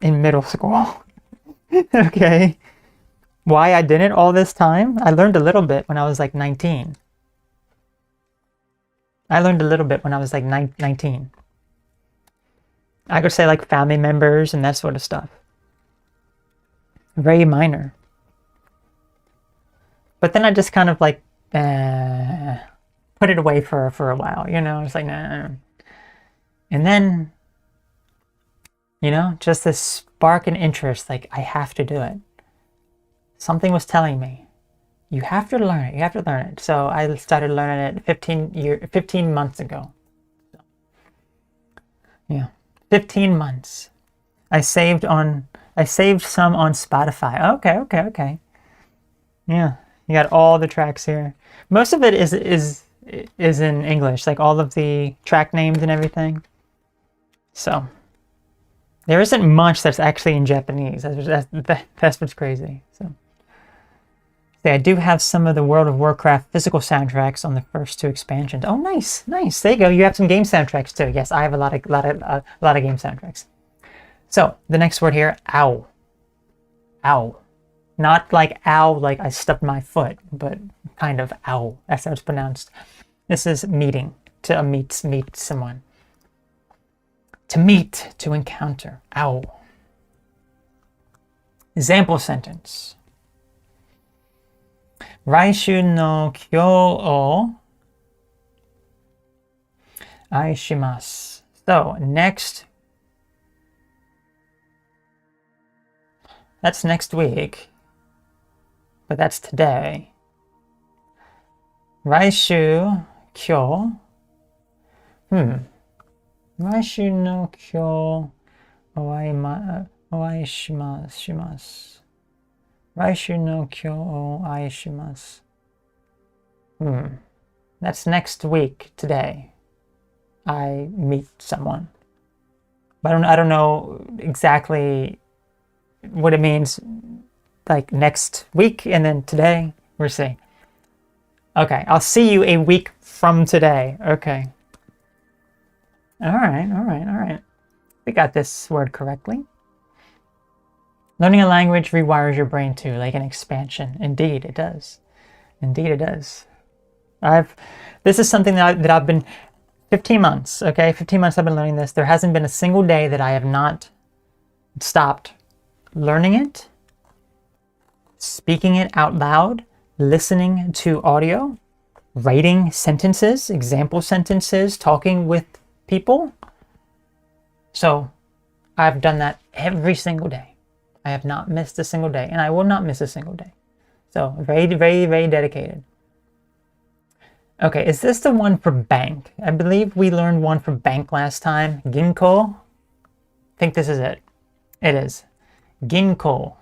in middle school. Okay. Why I didn't all this time? I learned a little bit when I was like 19. I learned a little bit when I was like 19. I could say like family members and that sort of stuff. Very minor. But then I just kind of like put it away for a while, you know? It's like, nah. And then, you know, just this spark and interest, like I have to do it. Something was telling me, you have to learn it. You have to learn it. So I started learning it 15 months ago. Yeah, 15 months. I saved some on Spotify. Okay. Yeah, you got all the tracks here. Most of it is in English, like all of the track names and everything. So there isn't much that's actually in Japanese. That's what's crazy. So. See, I do have some of the World of Warcraft physical soundtracks on the first 2 expansions. Oh, nice. There you go. You have some game soundtracks too. Yes, I have a lot of game soundtracks. So the next word here, ow. Ow. Not like ow, like I stubbed my foot, but kind of ow. That's how it's pronounced. This is meeting. To meet someone. To meet, to encounter. Ow. Example sentence. 来週の今日を愛します. So, next. That's next week. But that's today. 来週、今日。来週の今日、お会いお会いします。します。来週の今日お会いします。That's next week today. I meet someone. But I don't know exactly what it means, like next week and then today. We're seeing. Okay, I'll see you a week from today. Okay. All right. We got this word correctly. Learning a language rewires your brain too, like an expansion. Indeed, it does. Indeed, it does. This is something that I've been 15 months, okay? 15 months I've been learning this. There hasn't been a single day that I have not stopped learning it, speaking it out loud, listening to audio, writing sentences, example sentences, talking with people. So I've done that every single day. I have not missed a single day, and I will not miss a single day. So very, very, very dedicated. Okay, is this the one for bank? I believe we learned one for bank last time. Ginko. I think this is it. It is. Ginko.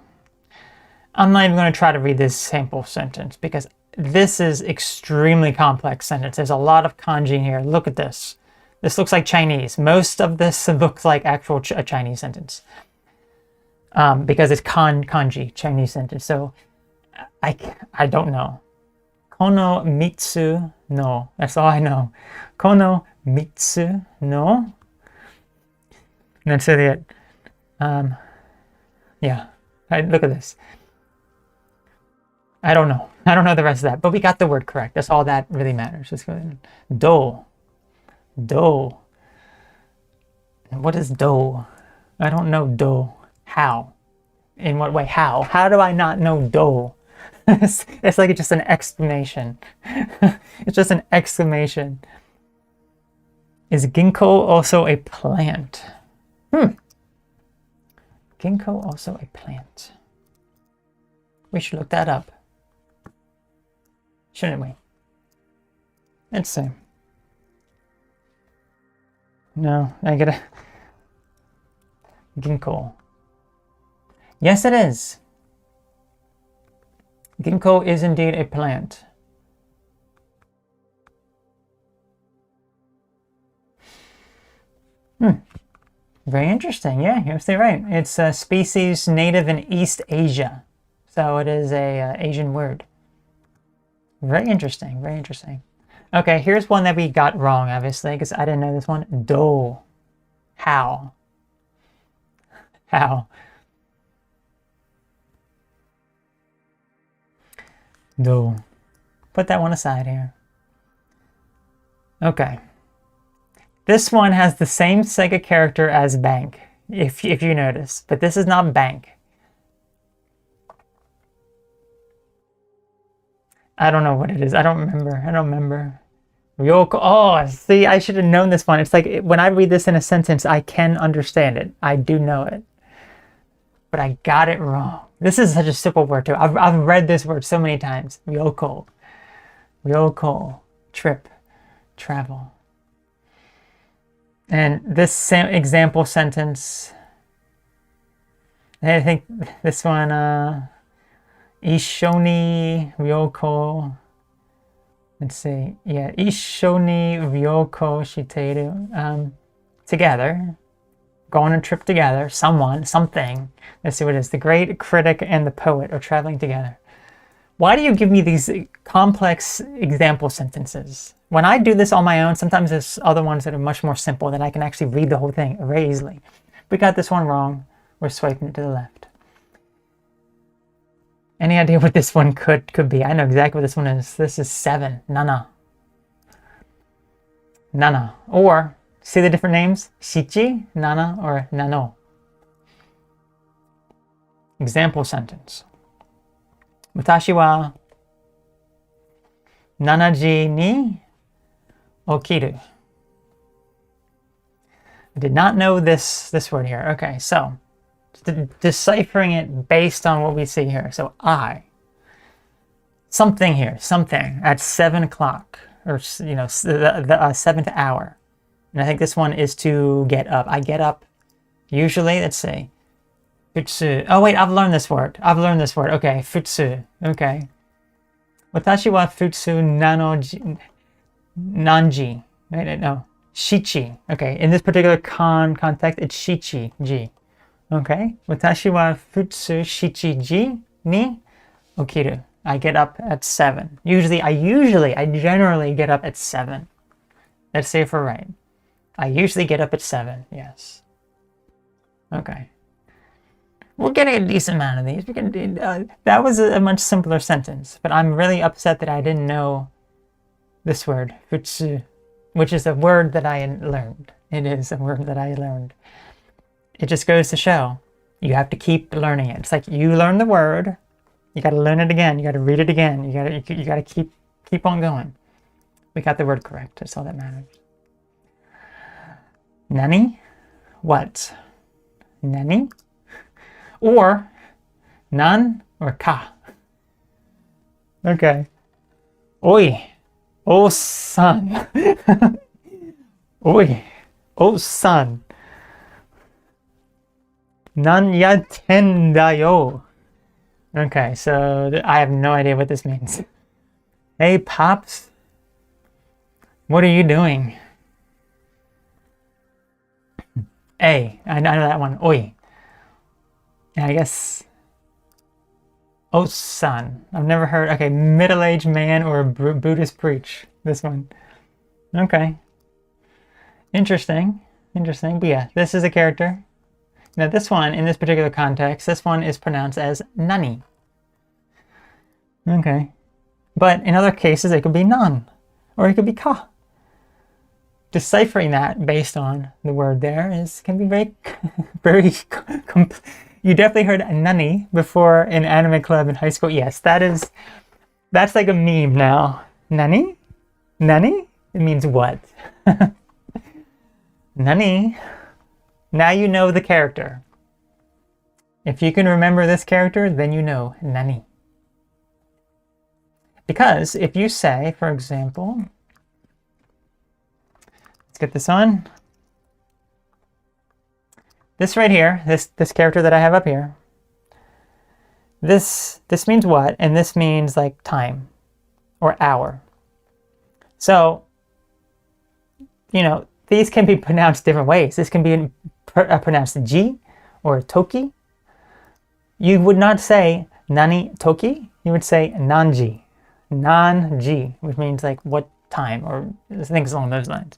I'm not even going to try to read this sample sentence because this is extremely complex sentence. There's a lot of kanji here. Look at this. This looks like Chinese. Most of this looks like actual a Chinese sentence. Because it's kanji, Chinese sentence. So I don't know. Kono mitsu no. That's all I know. Kono mitsu no. And that's it. Yeah. Look at this. I don't know. I don't know the rest of that. But we got the word correct. That's all that really matters. Let's go ahead. Do. Do. What is do? I don't know do. How? In what way? How? How do I not know do? It's like just an exclamation. It's just an exclamation. Is ginkgo also a plant? Ginkgo also a plant. We should look that up. Shouldn't we? Let's see. No, I gotta... Ginkgo. Yes, it is. Ginkgo is indeed a plant. Very interesting. Yeah, you're absolutely right. It's a species native in East Asia. So it is a Asian word. Very interesting. Very interesting. Okay, here's one that we got wrong, obviously, because I didn't know this one. Do. How? How? Do. Put that one aside here. Okay. This one has the same Sega character as bank, if you notice, but this is not bank. I don't know what it is. I don't remember. Ryoko. Oh, see, I should have known this one. It's like when I read this in a sentence, I can understand it. I do know it. But I got it wrong. This is such a simple word too. I've read this word so many times. Ryoko. Ryoko. Trip. Travel. And this example sentence, I think this one, Ishoni Ryoko. Let's see. Yeah, Ishoni Ryoko shiteru. Together. Go on a trip together. Someone, something. Let's see what it is. The great critic and the poet are traveling together. Why do you give me these complex example sentences? When I do this on my own, sometimes there's other ones that are much more simple that I can actually read the whole thing very easily. We got this one wrong. We're swiping it to the left. Any idea what this one could be? I know exactly what this one is. This is 7. Nana. Nana. Or, see the different names? Shichi, Nana, or Nano. Example sentence. Watashi wa 7時に起きる. I did not know this word here. Okay, so deciphering it based on what we see here. So something here, something at 7 o'clock, or the 7th hour. And I think this one is to get up. I get up usually, let's say, Futsu. Oh wait, I've learned this word. I've learned this word. Okay, futsu. Okay. Watashi wa futsu nanji. Right? No. Shichi. Okay. In this particular context, it's shichi ji. Okay. Watashi wa futsu shichi ji ni okiru. I get up at 7. I generally get up at 7. Let's say for right. I usually get up at 7. Yes. Okay. We're getting a decent amount of these. That was a much simpler sentence, but I'm really upset that I didn't know this word, futsu, which is a word that I learned. It is a word that I learned. It just goes to show you have to keep learning it. It's like you learn the word, you got to learn it again, you got to read it again, you got to keep on going. We got the word correct. That's all that matters. Nani? What? Nani? Or nan or ka. Okay. Oi. Oh son. Oi. Oh son. Nan yatten da yo. Okay, so I have no idea what this means. Hey Pops. What are you doing? Hey, I know that one. Oi. And I guess, oh son, I've never heard, okay, middle-aged man or a Buddhist preach, this one. Okay. Interesting, but yeah, this is a character. Now this one, in this particular context, this one is pronounced as nani. Okay. But in other cases, it could be nan, or it could be ka. Deciphering that based on the word there can be very, very You definitely heard nani before in anime club in high school. Yes, that's like a meme now. Nani? Nani? It means what? Nani? Now you know the character. If you can remember this character, then you know nani. Because if you say, for example, let's get this on. This right here, this character that I have up here, this means what? And this means like time or hour. So, you know, these can be pronounced different ways. This can be pronounced ji or toki. You would not say nani toki. You would say nanji. Nanji, which means like what time or things along those lines.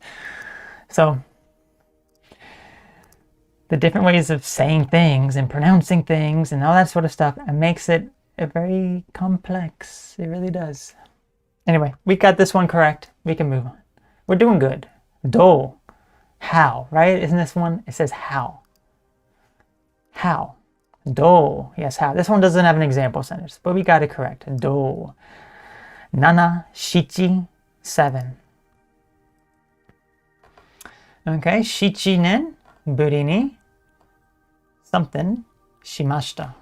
So, the different ways of saying things and pronouncing things and all that sort of stuff, it makes it very complex. It really does. Anyway, we got this one correct. We can move on. We're doing good. Do. How, right? Isn't this one? It says how. How. Do. Yes, how. This one doesn't have an example sentence, but we got it correct. Do. Nana, shichi, 7. Okay, shichi nen, buri ni something shimashita.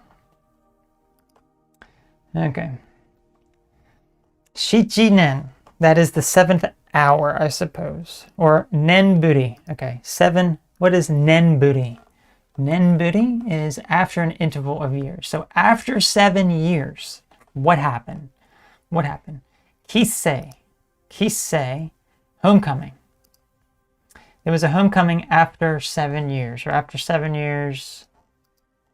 Okay. Shichi nen. That is the 7th hour, I suppose. Or nen buri. Okay. 7. What is nen buri? Nen buri is after an interval of years. So after 7 years, what happened? What happened? Kisei. Kisei. Homecoming. There was a homecoming after 7 years. Or after 7 years...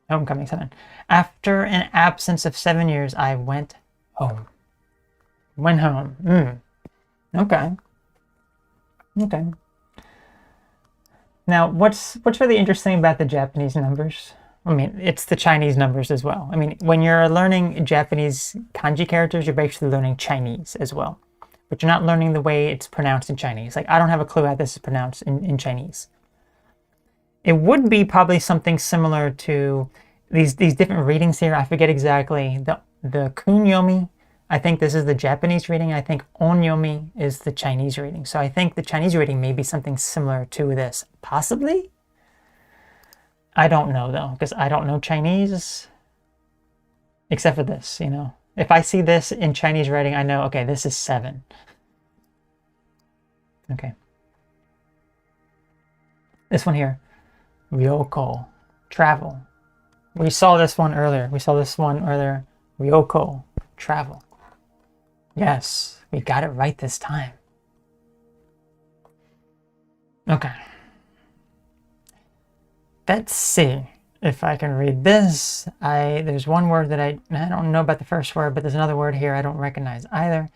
Homecoming, 7. After an absence of 7 years, I went home. Went home. Okay. Okay. Now, what's really interesting about the Japanese numbers? I mean, it's the Chinese numbers as well. I mean, when you're learning Japanese kanji characters, you're basically learning Chinese as well. But you're not learning the way it's pronounced in Chinese. Like, I don't have a clue how this is pronounced in Chinese. It would be probably something similar to these different readings here. I forget exactly. The kunyomi, I think this is the Japanese reading. I think onyomi is the Chinese reading. So I think the Chinese reading may be something similar to this. Possibly? I don't know, though, because I don't know Chinese. Except for this, you know. If I see this in Chinese writing, I know, okay, this is 7. Okay. This one here. Ryoko. Travel. We saw this one earlier. Ryoko, travel. Yes, we got it right this time. Okay. Let's see if I can read this. There's one word that I don't know about the first word, but there's another word here I don't recognize either.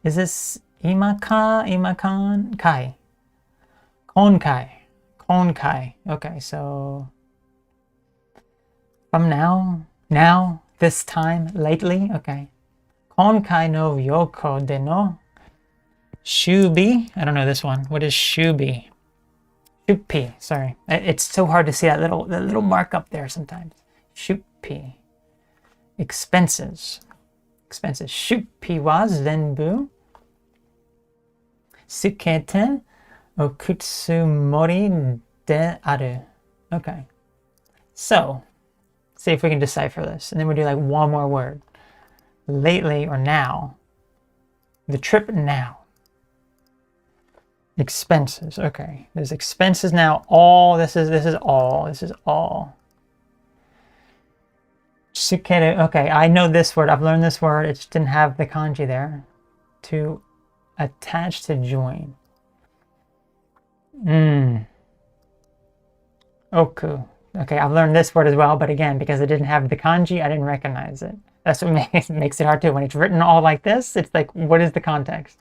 Is this imakan? Kai. Konkai. Okay, so from now, this time, lately, okay. Konkai no Ryoko de no Shubi. I don't know this one. What is Shubi? Shupi, sorry. It's so hard to see that little mark up there sometimes. Shupi. Expenses. Shupi wa zenbu sukete okutsumori de aru. Okay. So, see if we can decipher this. And then we'll do like one more word. Lately or now. The trip now. Expenses. Okay. There's expenses now. All this is all. Sukere. Okay, I know this word. I've learned this word. It just didn't have the kanji there. To attach, to join. Oku. Okay, I've learned this word as well, but again, because it didn't have the kanji, I didn't recognize it. That's what makes it hard too. When it's written all like this, it's like, what is the context?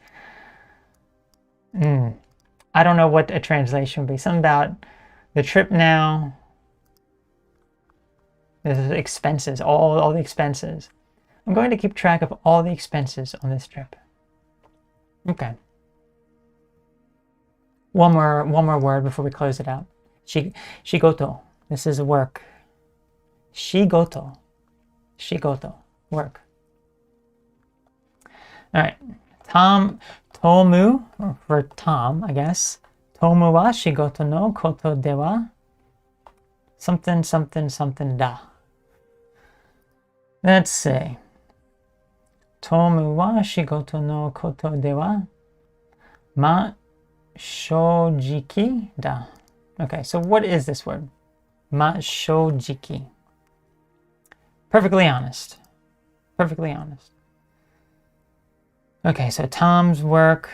I don't know what a translation would be. Something about the trip now. There's expenses, all the expenses. I'm going to keep track of all the expenses on this trip. Okay. One more word before we close it out. Shigoto. This is work. Shigoto. Work. All right. Tomu, for Tom, I guess. Tomu wa shigoto no koto de wa something da. Let's say. Tomu wa shigoto no koto de wa ma shojiki da. Okay, so what is this word? Ma shojiki. Perfectly honest. Okay, so Tom's work,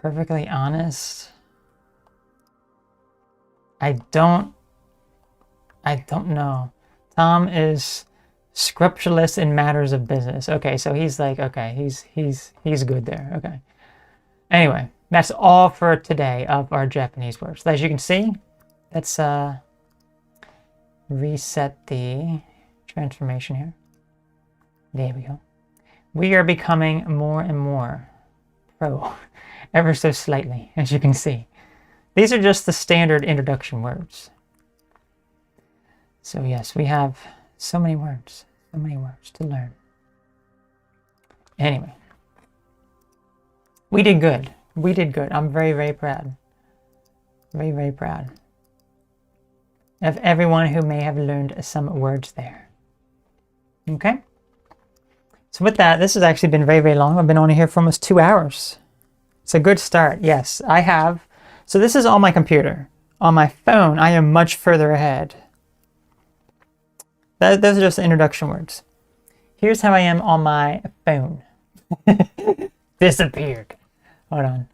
perfectly honest. I don't know. Tom is scrupulous in matters of business. Okay, so he's like, okay, he's good there. Okay. Anyway, that's all for today of our Japanese words. As you can see, let's reset the transformation here. There we go. We are becoming more and more pro, ever so slightly, as you can see. These are just the standard introduction words. So yes, we have so many words to learn. Anyway, we did good. I'm very, very proud. Very, very proud of everyone who may have learned some words there. Okay? So with that, this has actually been very, very long. I've been on here for almost 2 hours. It's a good start. Yes, I have. So this is on my computer. On my phone, I am much further ahead. Those are just the introduction words. Here's how I am on my phone. Disappeared. Hold on.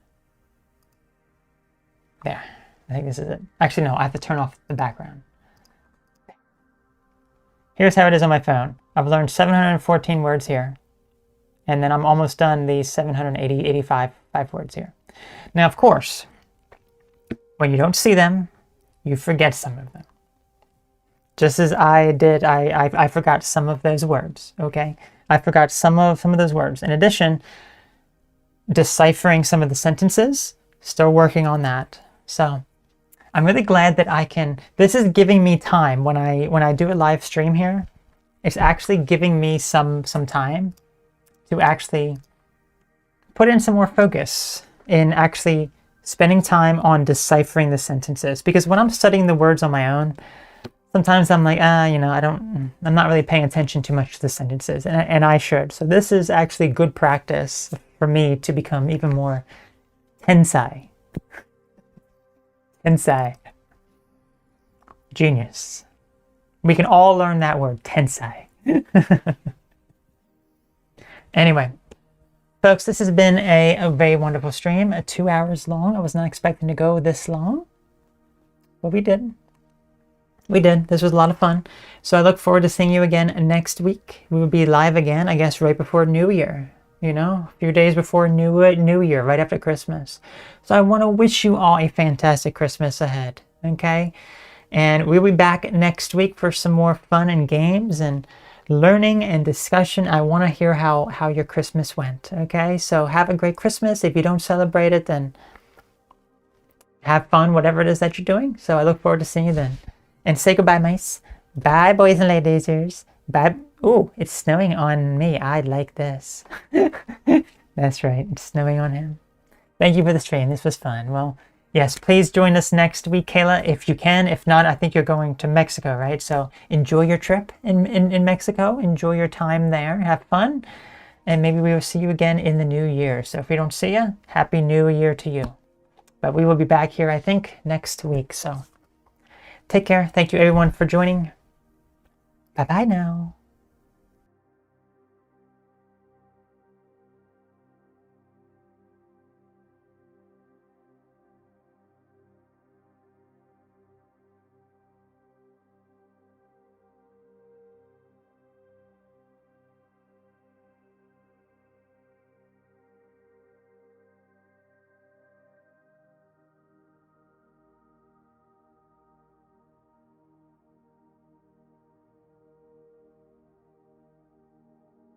There. I think this is it. Actually, no, I have to turn off the background. Here's how it is on my phone. I've learned 714 words here. And then I'm almost done these 85 words here. Now, of course, when you don't see them, you forget some of them. Just as I did, I forgot some of those words, okay? I forgot some of those words. In addition, deciphering some of the sentences, still working on that. So I'm really glad that I can, this is giving me time when I do a live stream here. It's actually giving me some time to actually put in some more focus in actually spending time on deciphering the sentences. Because when I'm studying the words on my own, sometimes I'm like, I'm not really paying attention too much to the sentences, and I should. So this is actually good practice for me to become even more tensai. Genius. We can all learn that word, tensai. Anyway, folks, this has been a very wonderful stream, 2 hours long. I was not expecting to go this long, but we did. We did. This was a lot of fun. So I look forward to seeing you again next week. We will be live again, I guess, right before New Year. You know, a few days before New Year, right after Christmas. So I want to wish you all a fantastic Christmas ahead, okay? And we'll be back next week for some more fun and games and learning and discussion. I want to hear how your Christmas went, okay? So have a great Christmas. If you don't celebrate it, then have fun, whatever it is that you're doing. So I look forward to seeing you then. And say goodbye, mice. Bye, boys and ladies. Bye. Ooh, it's snowing on me. I like this. That's right. It's snowing on him. Thank you for the stream. This was fun. Well, yes, please join us next week, Kayla, if you can. If not, I think you're going to Mexico, right? So enjoy your trip in Mexico. Enjoy your time there. Have fun. And maybe we will see you again in the new year. So if we don't see you, Happy New Year to you. But we will be back here, I think, next week. So take care. Thank you, everyone, for joining. Bye-bye now.